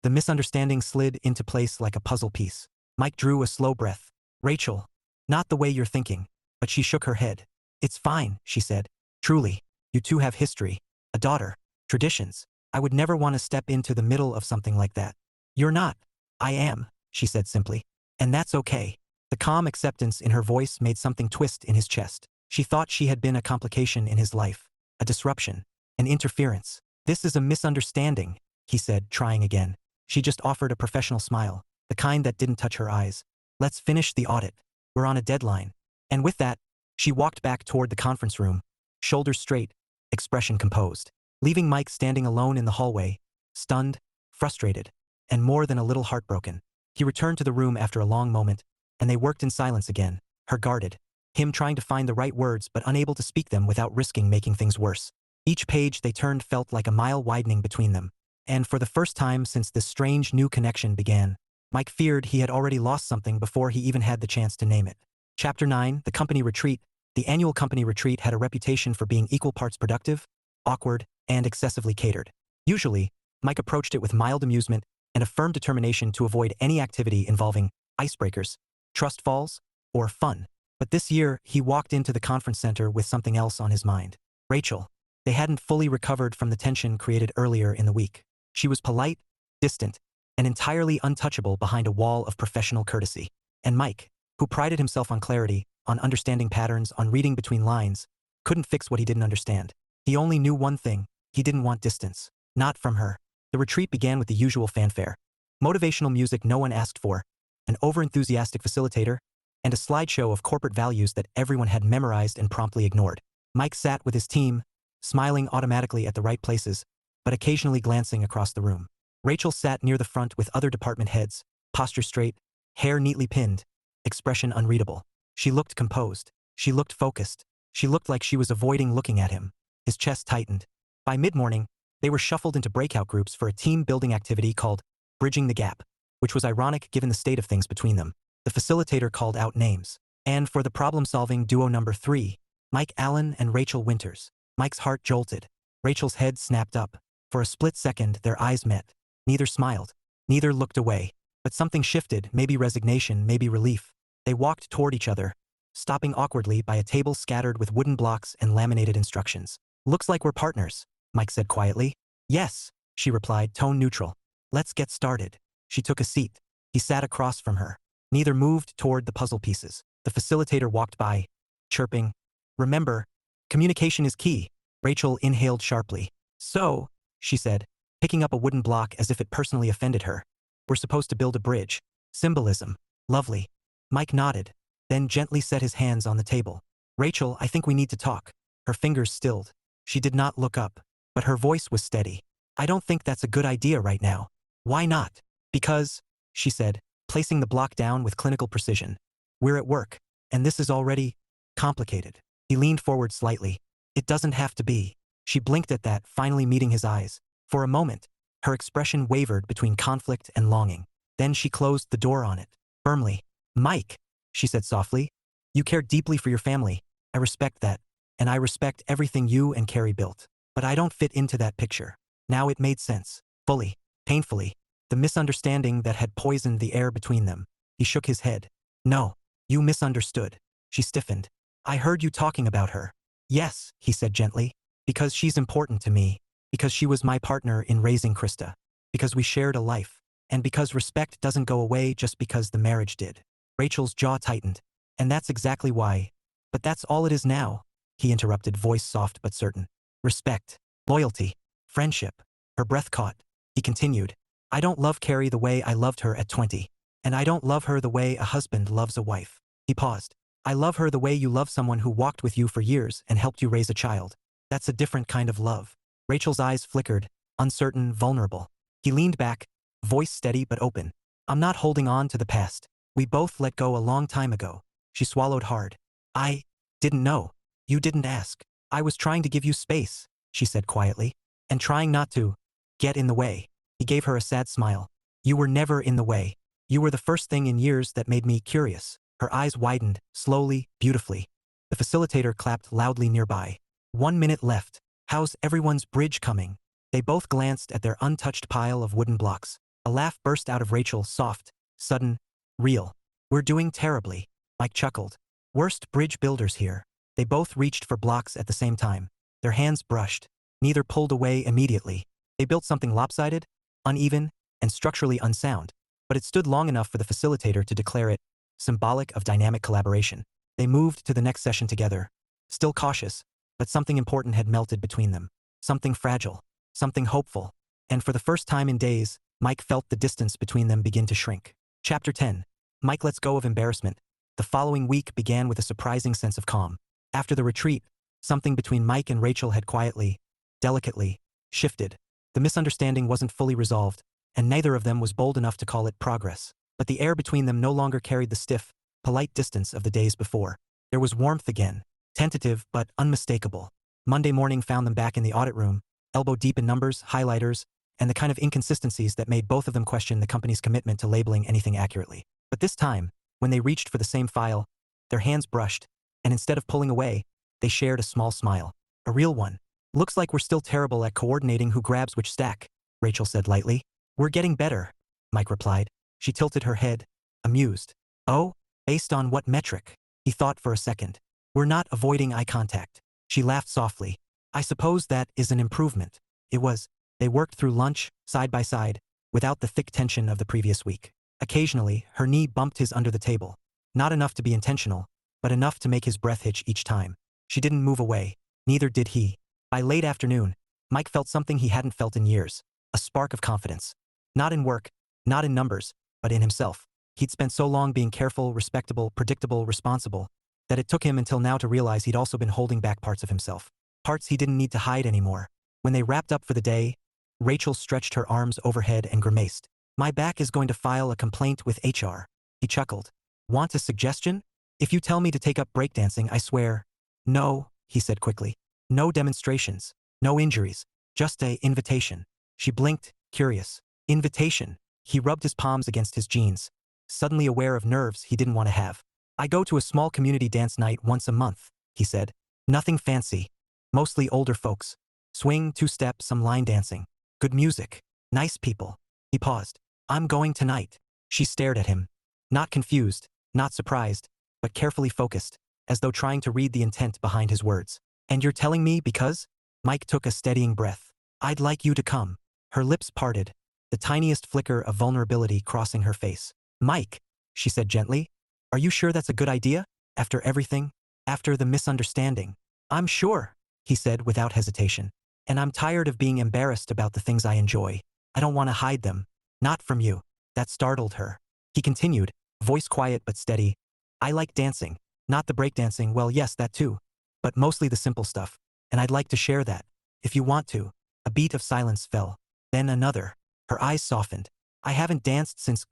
The misunderstanding slid into place like a puzzle piece. Mike drew a slow breath. "Rachel, not the way you're thinking." But she shook her head. "It's fine," she said. "Truly, you two have history, a daughter, traditions. I would never want to step into the middle of something like that." "You're not." "I am," she said simply. "And that's okay." The calm acceptance in her voice made something twist in his chest. She thought she had been a complication in his life, a disruption, an interference. "This is a misunderstanding," he said, trying again. She just offered a professional smile, the kind that didn't touch her eyes. "Let's finish the audit. We're on a deadline." And with that, she walked back toward the conference room, shoulders straight, expression composed, leaving Mike standing alone in the hallway, stunned, frustrated, and more than a little heartbroken. He returned to the room after a long moment, and they worked in silence again, her guarded, him trying to find the right words but unable to speak them without risking making things worse. Each page they turned felt like a mile widening between them, and for the first time since this strange new connection began, Mike feared he had already lost something before he even had the chance to name it. Chapter 9, The Company Retreat. The annual company retreat had a reputation for being equal parts productive, awkward, and excessively catered. Usually, Mike approached it with mild amusement and a firm determination to avoid any activity involving icebreakers, trust falls, or fun. But this year, he walked into the conference center with something else on his mind. Rachel. They hadn't fully recovered from the tension created earlier in the week. She was polite, distant, and entirely untouchable behind a wall of professional courtesy. And Mike, who prided himself on clarity, on understanding patterns, on reading between lines, couldn't fix what he didn't understand. He only knew one thing: he didn't want distance. Not from her. The retreat began with the usual fanfare. Motivational music no one asked for, an overenthusiastic facilitator, and a slideshow of corporate values that everyone had memorized and promptly ignored. Mike sat with his team, smiling automatically at the right places, but occasionally glancing across the room. Rachel sat near the front with other department heads, posture straight, hair neatly pinned, expression unreadable. She looked composed. She looked focused. She looked like she was avoiding looking at him. His chest tightened. By mid-morning, they were shuffled into breakout groups for a team-building activity called Bridging the Gap, which was ironic given the state of things between them. The facilitator called out names. And for the problem-solving duo number 3, Mike Allen and Rachell Winters. Mike's heart jolted. Rachel's head snapped up. For a split second, their eyes met. Neither smiled. Neither looked away. But something shifted, maybe resignation, maybe relief. They walked toward each other, stopping awkwardly by a table scattered with wooden blocks and laminated instructions. "Looks like we're partners," Mike said quietly. "Yes," she replied, tone neutral. "Let's get started." She took a seat. He sat across from her. Neither moved toward the puzzle pieces. The facilitator walked by, chirping, "Remember, communication is key." Rachel inhaled sharply. "So," she said, picking up a wooden block as if it personally offended her, "we're supposed to build a bridge. Symbolism. Lovely." Mike nodded, then gently set his hands on the table. "Rachel, I think we need to talk." Her fingers stilled. She did not look up, but her voice was steady. "I don't think that's a good idea right now." "Why not?" "Because," she said, placing the block down with clinical precision, "we're at work, and this is already complicated." He leaned forward slightly. "It doesn't have to be." She blinked at that, finally meeting his eyes. For a moment, her expression wavered between conflict and longing. Then she closed the door on it, firmly. "Mike," she said softly, "you care deeply for your family. I respect that, and I respect everything you and Carrie built. But I don't fit into that picture." Now it made sense. Fully. Painfully. The misunderstanding that had poisoned the air between them. He shook his head. "No. You misunderstood." She stiffened. "I heard you talking about her." "Yes," he said gently. "Because she's important to me. Because she was my partner in raising Krista. Because we shared a life. And because respect doesn't go away just because the marriage did." Rachel's jaw tightened. "And that's exactly why." "But that's all it is now," he interrupted, voice soft but certain. "Respect. Loyalty. Friendship." Her breath caught. He continued. "I don't love Carrie the way I loved her at 20. And I don't love her the way a husband loves a wife." He paused. "I love her the way you love someone who walked with you for years and helped you raise a child. That's a different kind of love." Rachel's eyes flickered, uncertain, vulnerable. He leaned back, voice steady but open. "I'm not holding on to the past. We both let go a long time ago." She swallowed hard. "I didn't know. You didn't ask. I was trying to give you space," she said quietly. "And trying not to get in the way." He gave her a sad smile. "You were never in the way. You were the first thing in years that made me curious." Her eyes widened, slowly, beautifully. The facilitator clapped loudly nearby. 1 minute left. "How's everyone's bridge coming?" They both glanced at their untouched pile of wooden blocks. A laugh burst out of Rachel, soft, sudden, real. "We're doing terribly." Mike chuckled. "Worst bridge builders here." They both reached for blocks at the same time. Their hands brushed. Neither pulled away immediately. They built something lopsided, uneven, and structurally unsound, but it stood long enough for the facilitator to declare it symbolic of dynamic collaboration. They moved to the next session together, still cautious, but something important had melted between them. Something fragile, something hopeful, and for the first time in days, Mike felt the distance between them begin to shrink. Chapter 10. Mike lets go of embarrassment. The following week began with a surprising sense of calm. After the retreat, something between Mike and Rachel had quietly, delicately, shifted. The misunderstanding wasn't fully resolved, and neither of them was bold enough to call it progress. But the air between them no longer carried the stiff, polite distance of the days before. There was warmth again, tentative but unmistakable. Monday morning found them back in the audit room, elbow deep in numbers, highlighters, and the kind of inconsistencies that made both of them question the company's commitment to labeling anything accurately. But this time, when they reached for the same file, their hands brushed, and instead of pulling away, they shared a small smile. A real one. "Looks like we're still terrible at coordinating who grabs which stack," Rachel said lightly. "We're getting better," Mike replied. She tilted her head, amused. "Oh? Based on what metric?" He thought for a second. "We're not avoiding eye contact." She laughed softly. "I suppose that is an improvement." It was. They worked through lunch, side by side, without the thick tension of the previous week. Occasionally, her knee bumped his under the table. Not enough to be intentional, but enough to make his breath hitch each time. She didn't move away. Neither did he. By late afternoon, Mike felt something he hadn't felt in years. A spark of confidence. Not in work, not in numbers, but in himself. He'd spent so long being careful, respectable, predictable, responsible, that it took him until now to realize he'd also been holding back parts of himself. Parts he didn't need to hide anymore. When they wrapped up for the day, Rachel stretched her arms overhead and grimaced. "My back is going to file a complaint with HR." He chuckled. "Want a suggestion? If you tell me to take up breakdancing, I swear." "No," he said quickly. "No demonstrations. No injuries. Just a invitation." She blinked, curious. Invitation. He rubbed his palms against his jeans, suddenly aware of nerves he didn't want to have. "I go to a small community dance night once a month," he said. "Nothing fancy. Mostly older folks. Swing, two-step, some line dancing. Good music. Nice people." He paused. "I'm going tonight." She stared at him. Not confused, not surprised, but carefully focused, as though trying to read the intent behind his words. "And you're telling me because?" Mike took a steadying breath. "I'd like you to come." Her lips parted, the tiniest flicker of vulnerability crossing her face. "Mike," she said gently, "are you sure that's a good idea? After everything? After the misunderstanding?" "I'm sure," he said without hesitation. "And I'm tired of being embarrassed about the things I enjoy. I don't want to hide them. Not from you." That startled her. He continued, voice quiet but steady. "I like dancing. Not the breakdancing, well yes, that too. But mostly the simple stuff. And I'd like to share that. If you want to." A beat of silence fell. Then another. Her eyes softened. "I haven't danced since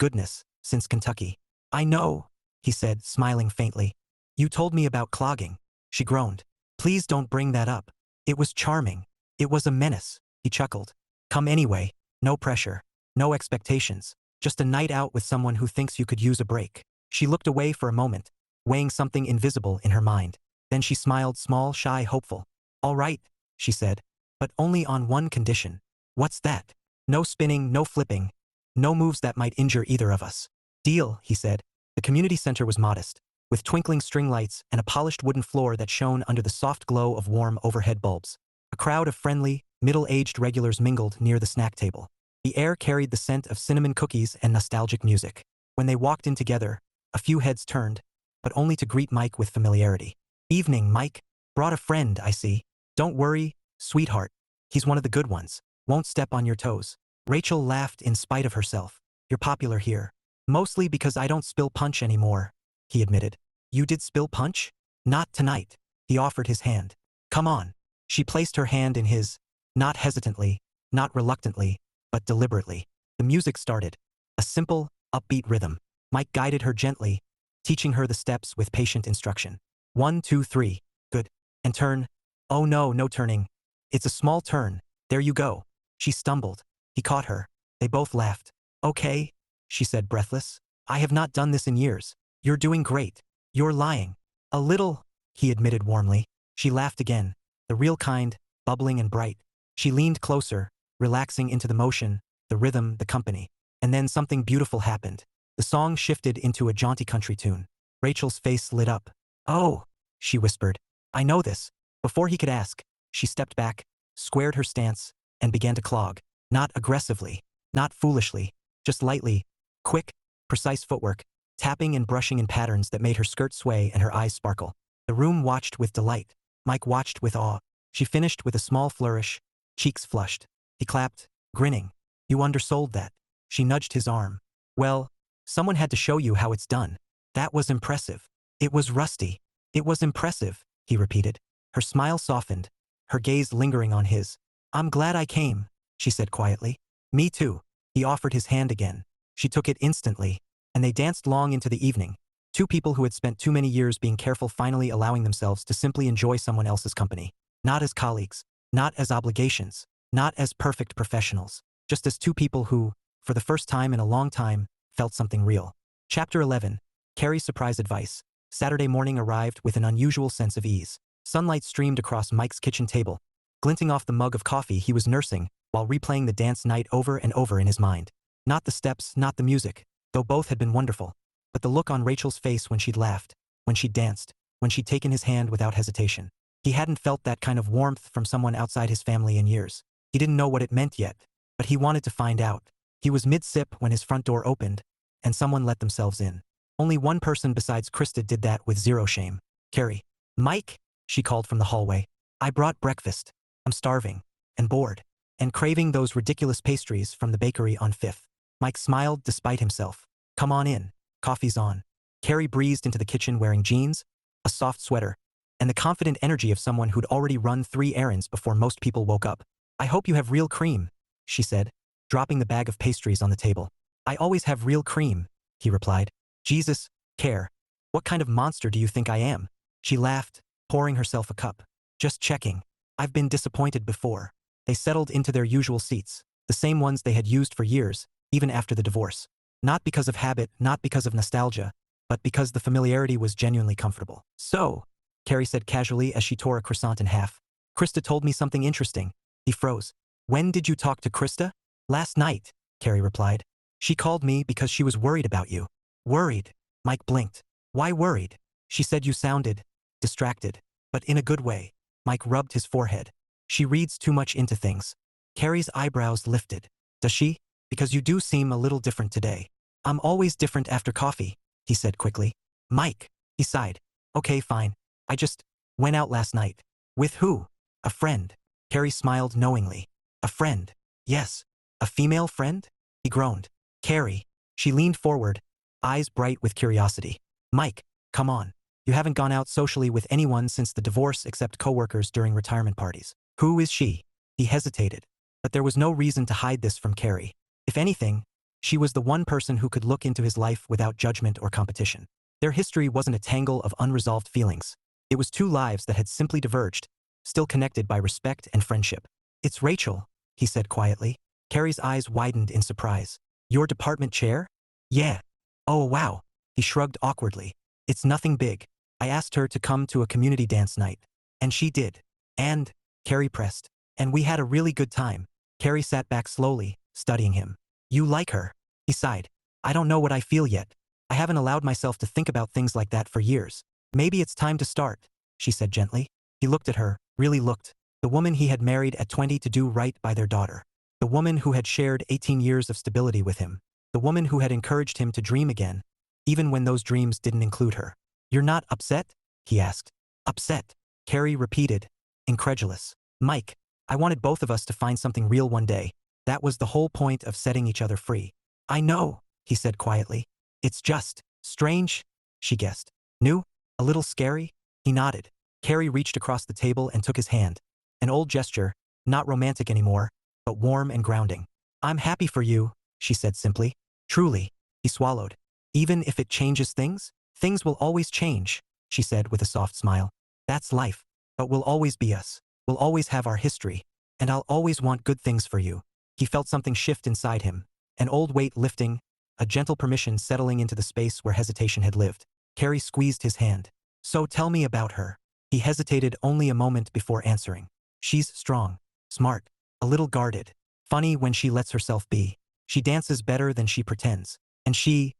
Kentucky." "I know," he said, smiling faintly. "You told me about clogging." She groaned. "Please don't bring that up. It was charming. It was a menace." He chuckled. "Come anyway. No pressure. No expectations. Just a night out with someone who thinks you could use a break." She looked away for a moment, weighing something invisible in her mind. Then she smiled, small, shy, hopeful. "All right," she said. "But only on one condition." "What's that?" "No spinning, no flipping. No moves that might injure either of us." "Deal," he said. The community center was modest, with twinkling string lights and a polished wooden floor that shone under the soft glow of warm overhead bulbs. A crowd of friendly, middle-aged regulars mingled near the snack table. The air carried the scent of cinnamon cookies and nostalgic music. When they walked in together, a few heads turned, but only to greet Mike with familiarity. "Evening, Mike. Brought a friend, I see." "Don't worry, sweetheart. He's one of the good ones. Won't step on your toes." Rachel laughed in spite of herself. "You're popular here." "Mostly because I don't spill punch anymore," he admitted. "You did spill punch?" "Not tonight." He offered his hand. "Come on." She placed her hand in his, not hesitantly, not reluctantly, but deliberately. The music started. A simple, upbeat rhythm. Mike guided her gently, teaching her the steps with patient instruction. 1, 2, 3. Good. And turn. "Oh no, no turning. It's a small turn. There you go." She stumbled. He caught her. They both laughed. "Okay," she said, breathless. "I have not done this in years." "You're doing great." "You're lying." "A little," he admitted warmly. She laughed again, the real kind, bubbling and bright. She leaned closer, relaxing into the motion, the rhythm, the company. And then something beautiful happened. The song shifted into a jaunty country tune. Rachel's face lit up. "Oh," she whispered. "I know this." Before he could ask, she stepped back, squared her stance, and began to clog. Not aggressively, not foolishly, just lightly, quick, precise footwork, tapping and brushing in patterns that made her skirt sway and her eyes sparkle. The room watched with delight. Mike watched with awe. She finished with a small flourish, cheeks flushed. He clapped, grinning. "You undersold that." She nudged his arm. "Well, someone had to show you how it's done." "That was impressive." "It was rusty." "It was impressive," he repeated. Her smile softened, her gaze lingering on his. "I'm glad I came," she said quietly. "Me too." He offered his hand again. She took it instantly, and they danced long into the evening. Two people who had spent too many years being careful finally allowing themselves to simply enjoy someone else's company. Not as colleagues, not as obligations, not as perfect professionals, just as two people who, for the first time in a long time, felt something real. Chapter 11. Carrie's surprise advice. Saturday morning arrived with an unusual sense of ease. Sunlight streamed across Mike's kitchen table, glinting off the mug of coffee he was nursing while replaying the dance night over and over in his mind. Not the steps, not the music, though both had been wonderful, but the look on Rachel's face when she'd laughed, when she'd danced, when she'd taken his hand without hesitation. He hadn't felt that kind of warmth from someone outside his family in years. He didn't know what it meant yet, but he wanted to find out. He was mid-sip when his front door opened, and someone let themselves in. Only one person besides Krista did that with zero shame. Carrie. Mike, she called from the hallway. I brought breakfast. I'm starving, and bored, and craving those ridiculous pastries from the bakery on 5th. Mike smiled despite himself. Come on in. Coffee's on. Carrie breezed into the kitchen wearing jeans, a soft sweater, and the confident energy of someone who'd already run 3 errands before most people woke up. I hope you have real cream, she said, dropping the bag of pastries on the table. I always have real cream, he replied. Jesus, Care. What kind of monster do you think I am? She laughed, pouring herself a cup. Just checking. I've been disappointed before. They settled into their usual seats, the same ones they had used for years, even after the divorce. Not because of habit, not because of nostalgia, but because the familiarity was genuinely comfortable. So, Carrie said casually as she tore a croissant in half. Krista told me something interesting. He froze. When did you talk to Krista? Last night, Carrie replied. She called me because she was worried about you. Worried? Mike blinked. Why worried? She said you sounded distracted, but in a good way. Mike rubbed his forehead. She reads too much into things. Carrie's eyebrows lifted. Does she? Because you do seem a little different today. I'm always different after coffee, he said quickly. Mike, he sighed. Okay, fine. I just went out last night. With who? A friend. Carrie smiled knowingly. A friend. Yes. A female friend? He groaned. Carrie. She leaned forward, eyes bright with curiosity. Mike, come on. You haven't gone out socially with anyone since the divorce except coworkers during retirement parties. Who is she? He hesitated. But there was no reason to hide this from Carrie. If anything, she was the one person who could look into his life without judgment or competition. Their history wasn't a tangle of unresolved feelings. It was 2 lives that had simply diverged, still connected by respect and friendship. It's Rachel, he said quietly. Carrie's eyes widened in surprise. Your department chair? Yeah. Oh, wow. He shrugged awkwardly. It's nothing big. I asked her to come to a community dance night. And she did. And, Carrie pressed. And we had a really good time. Carrie sat back slowly, studying him. You like her? He sighed. I don't know what I feel yet. I haven't allowed myself to think about things like that for years. Maybe it's time to start, she said gently. He looked at her, really looked. The woman he had married at 20 to do right by their daughter. The woman who had shared 18 years of stability with him. The woman who had encouraged him to dream again, even when those dreams didn't include her. You're not upset? He asked. Upset? Carrie repeated, incredulous. Mike, I wanted both of us to find something real one day. That was the whole point of setting each other free. I know, he said quietly. It's just strange, she guessed. New? A little scary? He nodded. Carrie reached across the table and took his hand. An old gesture, not romantic anymore, but warm and grounding. I'm happy for you, she said simply. Truly, he swallowed. Even if it changes things? Things will always change, she said with a soft smile. That's life. But we'll always be us. We'll always have our history. And I'll always want good things for you. He felt something shift inside him. An old weight lifting, a gentle permission settling into the space where hesitation had lived. Carrie squeezed his hand. So tell me about her. He hesitated only a moment before answering. She's strong, smart, a little guarded, funny when she lets herself be. She dances better than she pretends. And he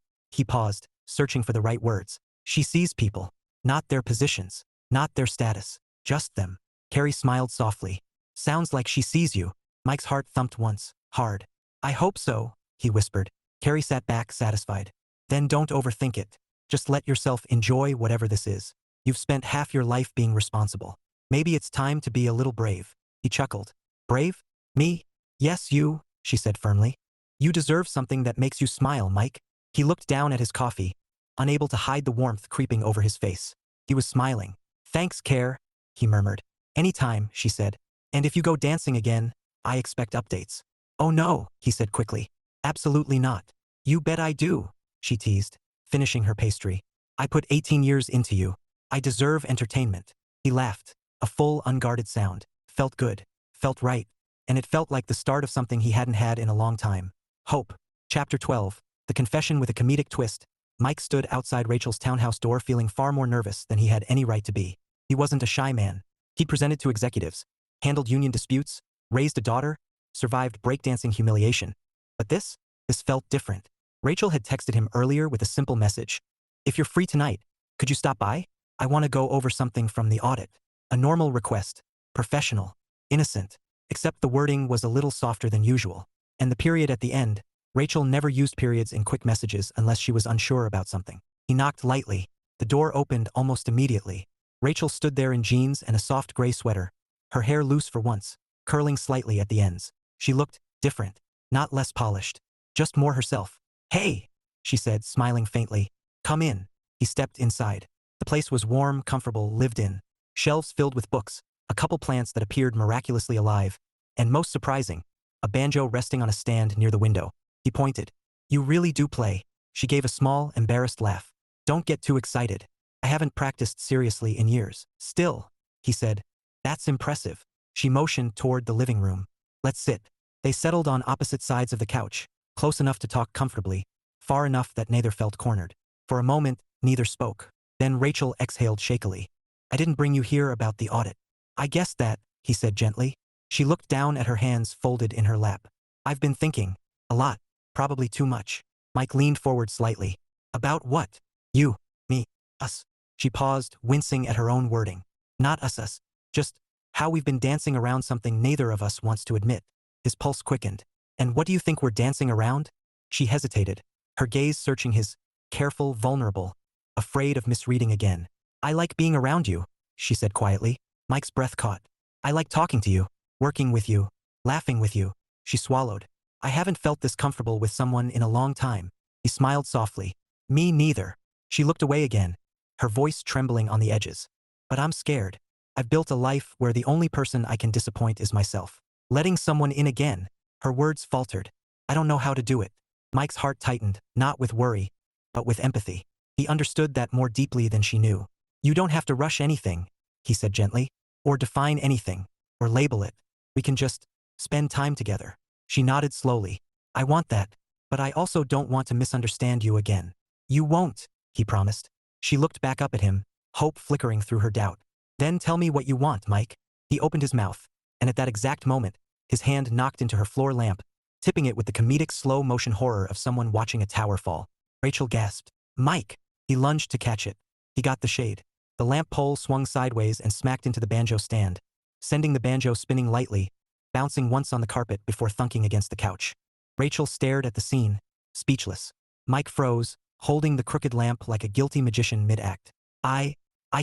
paused, searching for the right words. She sees people, not their positions, not their status, just them. Carrie smiled softly. Sounds like she sees you. Mike's heart thumped once, hard. I hope so, he whispered. Carrie sat back, satisfied. Then don't overthink it. Just let yourself enjoy whatever this is. You've spent half your life being responsible. Maybe it's time to be a little brave. He chuckled. Brave? Me? Yes, you, she said firmly. You deserve something that makes you smile, Mike. He looked down at his coffee, unable to hide the warmth creeping over his face. He was smiling. Thanks, Care, he murmured. Anytime, she said. And if you go dancing again, I expect updates. Oh no, he said quickly. Absolutely not. You bet I do, she teased, finishing her pastry. I put 18 years into you. I deserve entertainment. He laughed. A full, unguarded sound. Felt good. Felt right. And it felt like the start of something he hadn't had in a long time. Hope. Chapter 12. The confession with a comedic twist. Mike stood outside Rachel's townhouse door feeling far more nervous than he had any right to be. He wasn't a shy man. He'd presented to executives, handled union disputes, raised a daughter, survived breakdancing humiliation. But this felt different. Rachel had texted him earlier with a simple message. If you're free tonight, could you stop by? I want to go over something from the audit. A normal request. Professional. Innocent. except the wording was a little softer than usual. And the period at the end, Rachel never used periods in quick messages unless she was unsure about something. He knocked lightly. The door opened almost immediately. Rachel stood there in jeans and a soft gray sweater, her hair loose for once, curling slightly at the ends. She looked different, not less polished, just more herself. "Hey," she said, smiling faintly. "Come in." He stepped inside. The place was warm, comfortable, lived in. Shelves filled with books, a couple plants that appeared miraculously alive, and most surprising, a banjo resting on a stand near the window. He pointed. "You really do play." She gave a small, embarrassed laugh. "Don't get too excited. I haven't practiced seriously in years." "Still," he said. "That's impressive." She motioned toward the living room. "Let's sit." They settled on opposite sides of the couch, close enough to talk comfortably, far enough that neither felt cornered. For a moment, neither spoke. Then Rachel exhaled shakily. "I didn't bring you here about the audit." "I guessed that," he said gently. She looked down at her hands folded in her lap. "I've been thinking. A lot. Probably too much." Mike leaned forward slightly. "About what?" "You. Me. Us." She paused, wincing at her own wording. "Not us. Just how we've been dancing around something neither of us wants to admit." His pulse quickened. "And what do you think we're dancing around?" She hesitated, her gaze searching his, careful, vulnerable, afraid of misreading again. "I like being around you," she said quietly. Mike's breath caught. "I like talking to you, working with you, laughing with you." She swallowed. "I haven't felt this comfortable with someone in a long time." He smiled softly. "Me neither." She looked away again, her voice trembling on the edges. "But I'm scared. I've built a life where the only person I can disappoint is myself. Letting someone in again." Her words faltered. "I don't know how to do it." Mike's heart tightened, not with worry, but with empathy. He understood that more deeply than she knew. "You don't have to rush anything," he said gently, "or define anything, or label it. We can just spend time together." She nodded slowly. "I want that, but I also don't want to misunderstand you again." "You won't," he promised. She looked back up at him, hope flickering through her doubt. "Then tell me what you want, Mike." He opened his mouth, and at that exact moment, his hand knocked into her floor lamp, tipping it with the comedic slow-motion horror of someone watching a tower fall. Rachel gasped. "Mike!" He lunged to catch it. He got the shade. The lamp pole swung sideways and smacked into the banjo stand, sending the banjo spinning lightly, bouncing once on the carpet before thunking against the couch. Rachel stared at the scene, speechless. Mike froze, holding the crooked lamp like a guilty magician mid-act. I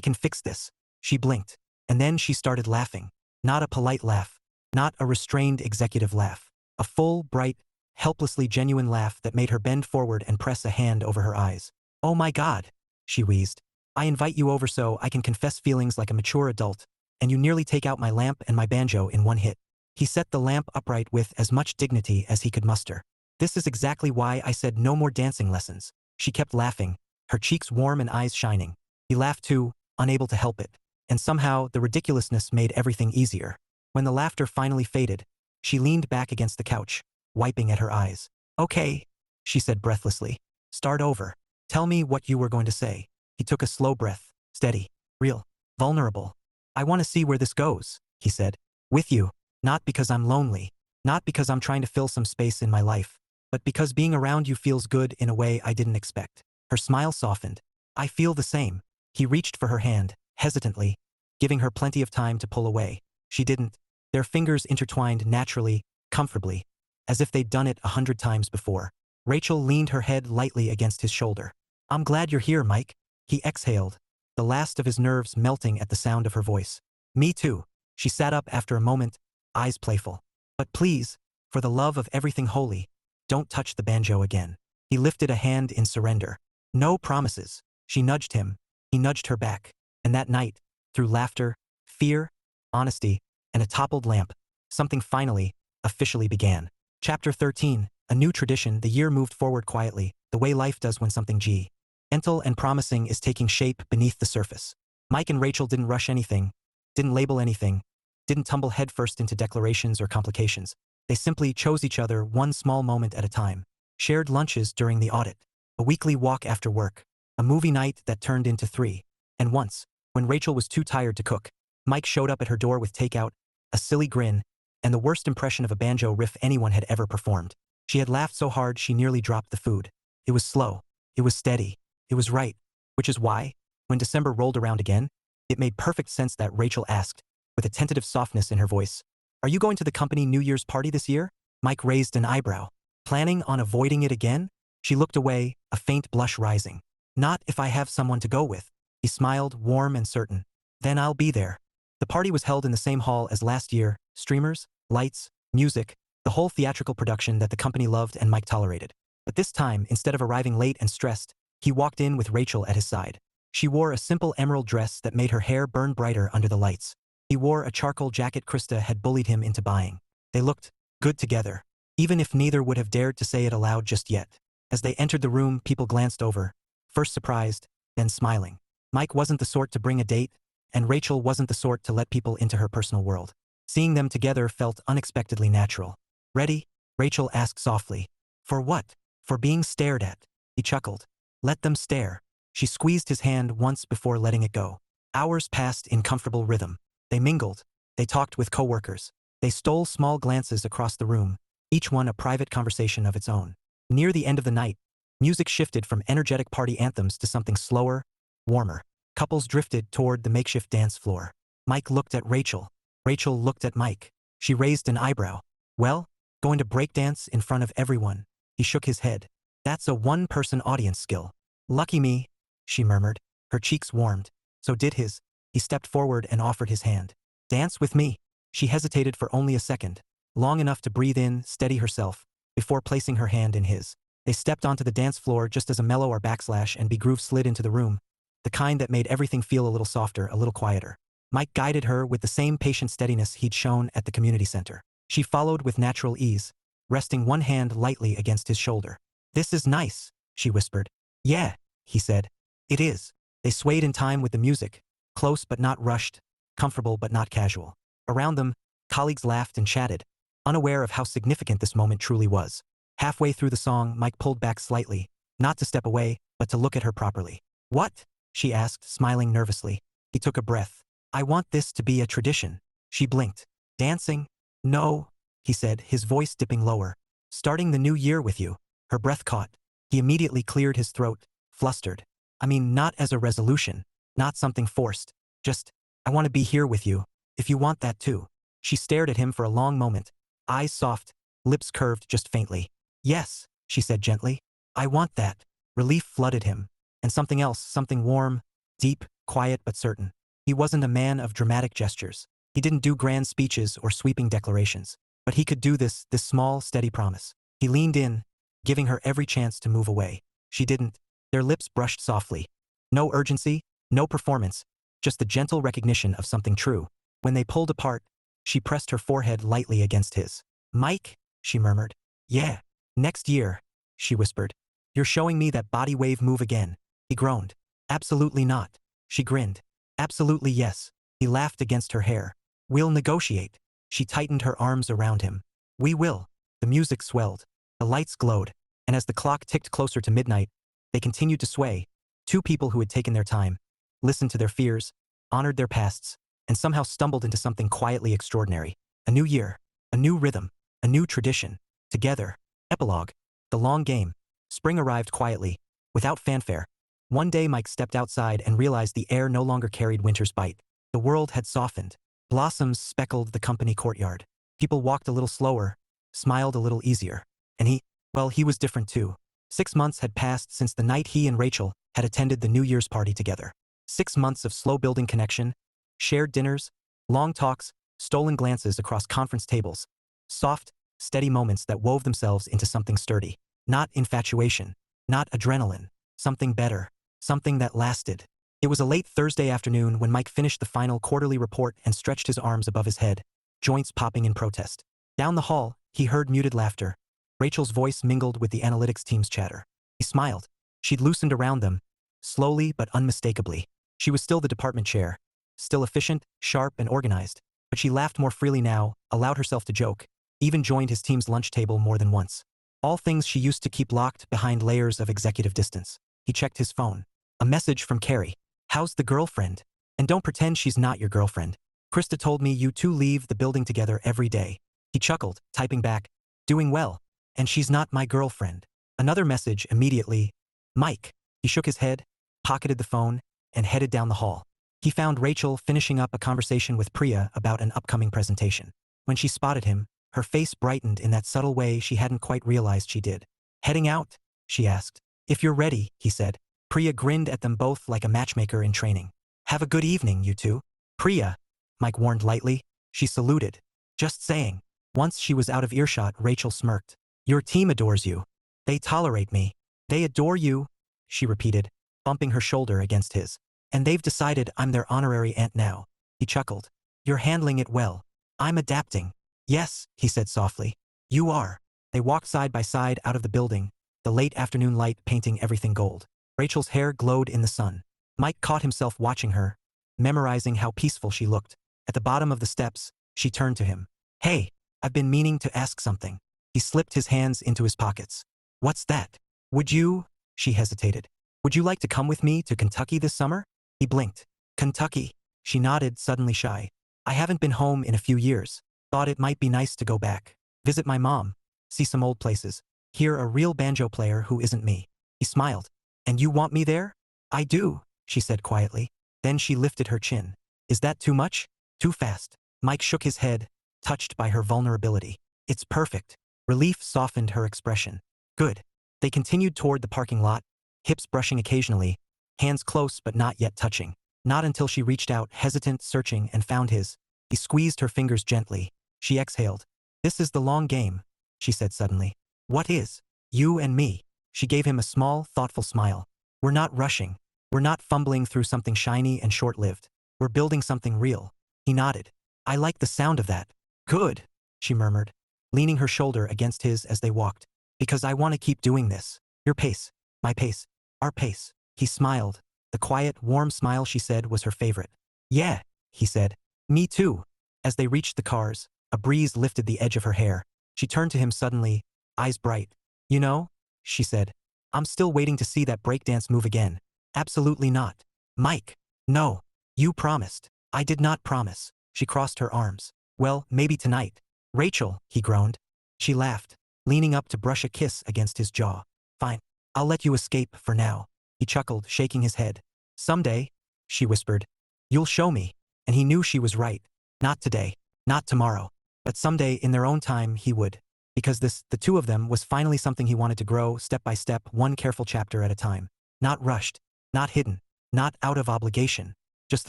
can fix this." She blinked, and then she started laughing. Not a polite laugh, not a restrained executive laugh. A full, bright, helplessly genuine laugh that made her bend forward and press a hand over her eyes. "Oh my God," she wheezed. "I invite you over so I can confess feelings like a mature adult, and you nearly take out my lamp and my banjo in one hit." He set the lamp upright with as much dignity as he could muster. "This is exactly why I said no more dancing lessons." She kept laughing, her cheeks warm and eyes shining. He laughed too, unable to help it. And somehow, the ridiculousness made everything easier. When the laughter finally faded, she leaned back against the couch, wiping at her eyes. "Okay," she said breathlessly. "Start over. Tell me what you were going to say." He took a slow breath, steady, real, vulnerable. "I want to see where this goes," he said. "With you. Not because I'm lonely. Not because I'm trying to fill some space in my life. But because being around you feels good in a way I didn't expect." Her smile softened. "I feel the same." He reached for her hand, hesitantly, giving her plenty of time to pull away. She didn't. Their fingers intertwined naturally, comfortably, as if they'd done it 100 times before. Rachel leaned her head lightly against his shoulder. "I'm glad you're here, Mike." He exhaled, the last of his nerves melting at the sound of her voice. "Me too." She sat up after a moment, eyes playful. "But please, for the love of everything holy, don't touch the banjo again." He lifted a hand in surrender. "No promises." She nudged him. He nudged her back. And that night, through laughter, fear, honesty, and a toppled lamp, something finally, officially began. Chapter 13, a new tradition. The year moved forward quietly, the way life does when something gentle and promising is taking shape beneath the surface. Mike and Rachel didn't rush anything, didn't label anything, didn't tumble headfirst into declarations or complications. They simply chose each other one small moment at a time. Shared lunches during the audit, a weekly walk after work, a movie night that turned into 3. And once, when Rachel was too tired to cook, Mike showed up at her door with takeout, a silly grin, and the worst impression of a banjo riff anyone had ever performed. She had laughed so hard she nearly dropped the food. It was slow. It was steady. It was right. Which is why, when December rolled around again, it made perfect sense that Rachel asked, with a tentative softness in her voice, Are you going to the company New Year's party this year? Mike raised an eyebrow. Planning on avoiding it again? She looked away, a faint blush rising. Not if I have someone to go with. He smiled, warm and certain. Then I'll be there. The party was held in the same hall as last year, streamers, lights, music, the whole theatrical production that the company loved and Mike tolerated. But this time, instead of arriving late and stressed, he walked in with Rachel at his side. She wore a simple emerald dress that made her hair burn brighter under the lights. He wore a charcoal jacket Krista had bullied him into buying. They looked good together, even if neither would have dared to say it aloud just yet. As they entered the room, people glanced over, first surprised, then smiling. Mike wasn't the sort to bring a date, and Rachel wasn't the sort to let people into her personal world. Seeing them together felt unexpectedly natural. Ready? Rachel asked softly. For what? For being stared at. He chuckled. Let them stare. She squeezed his hand once before letting it go. Hours passed in comfortable rhythm. They mingled. They talked with coworkers. They stole small glances across the room, each one a private conversation of its own. Near the end of the night, music shifted from energetic party anthems to something slower, warmer. Couples drifted toward the makeshift dance floor. Mike looked at Rachel. Rachel looked at Mike. She raised an eyebrow. Well, going to breakdance in front of everyone. He shook his head. That's a one-person audience skill. Lucky me, she murmured. Her cheeks warmed. So did his. He stepped forward and offered his hand. Dance with me. She hesitated for only a second, long enough to breathe in, steady herself, before placing her hand in his. They stepped onto the dance floor just as a mellow or backslash and B groove slid into the room, the kind that made everything feel a little softer, a little quieter. Mike guided her with the same patient steadiness he'd shown at the community center. She followed with natural ease, resting one hand lightly against his shoulder. This is nice, she whispered. Yeah, he said. It is. They swayed in time with the music, close but not rushed, comfortable but not casual. Around them, colleagues laughed and chatted, unaware of how significant this moment truly was. Halfway through the song, Mike pulled back slightly, not to step away, but to look at her properly. What? She asked, smiling nervously. He took a breath. I want this to be a tradition. She blinked. Dancing? No, he said, his voice dipping lower. Starting the new year with you. Her breath caught. He immediately cleared his throat, flustered. I mean, not as a resolution, not something forced. Just, I want to be here with you, if you want that too. She stared at him for a long moment, eyes soft, lips curved just faintly. Yes, she said gently. I want that. Relief flooded him. And something else, something warm, deep, quiet but certain. He wasn't a man of dramatic gestures. He didn't do grand speeches or sweeping declarations. But he could do this small, steady promise. He leaned in, giving her every chance to move away. She didn't. Their lips brushed softly. No urgency, no performance, just the gentle recognition of something true. When they pulled apart, she pressed her forehead lightly against his. Mike, she murmured. Yeah. Next year, she whispered. You're showing me that body wave move again. He groaned. Absolutely not. She grinned. Absolutely yes. He laughed against her hair. We'll negotiate. She tightened her arms around him. We will. The music swelled. The lights glowed. And as the clock ticked closer to midnight, they continued to sway. Two people who had taken their time, listened to their fears, honored their pasts, and somehow stumbled into something quietly extraordinary. A new year. A new rhythm. A new tradition. Together. Epilogue. The long game. Spring arrived quietly, without fanfare. One day Mike stepped outside and realized the air no longer carried winter's bite. The world had softened. Blossoms speckled the company courtyard. People walked a little slower, smiled a little easier. And he was different too. 6 months had passed since the night he and Rachel had attended the New Year's party together. 6 months of slow-building connection, shared dinners, long talks, stolen glances across conference tables. Soft, steady moments that wove themselves into something sturdy. Not infatuation, not adrenaline, something better, something that lasted. It was a late Thursday afternoon when Mike finished the final quarterly report and stretched his arms above his head, joints popping in protest. Down the hall, he heard muted laughter. Rachel's voice mingled with the analytics team's chatter. He smiled. She'd loosened around them, slowly but unmistakably. She was still the department chair, still efficient, sharp, and organized, but she laughed more freely now, allowed herself to joke, even joined his team's lunch table more than once. All things she used to keep locked behind layers of executive distance. He checked his phone. A message from Carrie. How's the girlfriend? And don't pretend she's not your girlfriend. Krista told me you two leave the building together every day. He chuckled, typing back. Doing well. And she's not my girlfriend. Another message immediately. Mike. He shook his head, pocketed the phone, and headed down the hall. He found Rachel finishing up a conversation with Priya about an upcoming presentation. When she spotted him, her face brightened in that subtle way she hadn't quite realized she did. "Heading out?" she asked. "If you're ready," he said. Priya grinned at them both like a matchmaker in training. "Have a good evening, you two." "Priya," Mike warned lightly. She saluted. "Just saying." Once she was out of earshot, Rachel smirked. "Your team adores you. They tolerate me." "They adore you," she repeated, bumping her shoulder against his. "And they've decided I'm their honorary aunt now." He chuckled. "You're handling it well." "I'm adapting." "Yes," he said softly. "You are." They walked side by side out of the building, the late afternoon light painting everything gold. Rachel's hair glowed in the sun. Mike caught himself watching her, memorizing how peaceful she looked. At the bottom of the steps, she turned to him. "Hey, I've been meaning to ask something." He slipped his hands into his pockets. "What's that?" "Would you?" She hesitated. "Would you like to come with me to Kentucky this summer?" He blinked. "Kentucky?" She nodded, suddenly shy. "I haven't been home in a few years. Thought it might be nice to go back. Visit my mom. See some old places. Hear a real banjo player who isn't me." He smiled. "And you want me there?" "I do," she said quietly. Then she lifted her chin. "Is that too much? Too fast?" Mike shook his head, touched by her vulnerability. "It's perfect." Relief softened her expression. "Good." They continued toward the parking lot, hips brushing occasionally, hands close but not yet touching. Not until she reached out, hesitant, searching, and found his. He squeezed her fingers gently. She exhaled. "This is the long game," she said suddenly. "What is?" "You and me." She gave him a small, thoughtful smile. "We're not rushing. We're not fumbling through something shiny and short-lived. We're building something real." He nodded. "I like the sound of that." "Good," she murmured, leaning her shoulder against his as they walked. "Because I want to keep doing this. Your pace. My pace. Our pace." He smiled. The quiet, warm smile she said was her favorite. "Yeah," he said. "Me too." As they reached the cars, a breeze lifted the edge of her hair. She turned to him suddenly, eyes bright. "You know," she said, "I'm still waiting to see that breakdance move again." "Absolutely not." "Mike." "No. You promised." "I did not promise." She crossed her arms. "Well, maybe tonight." "Rachel," he groaned. She laughed, leaning up to brush a kiss against his jaw. "Fine. I'll let you escape for now." He chuckled, shaking his head. "Someday," she whispered, "you'll show me." And he knew she was right. Not today, not tomorrow, but someday in their own time he would. Because this, the two of them, was finally something he wanted to grow, step by step, one careful chapter at a time. Not rushed, not hidden, not out of obligation. Just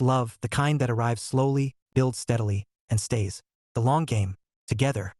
love, the kind that arrives slowly, builds steadily, and stays. The long game, together.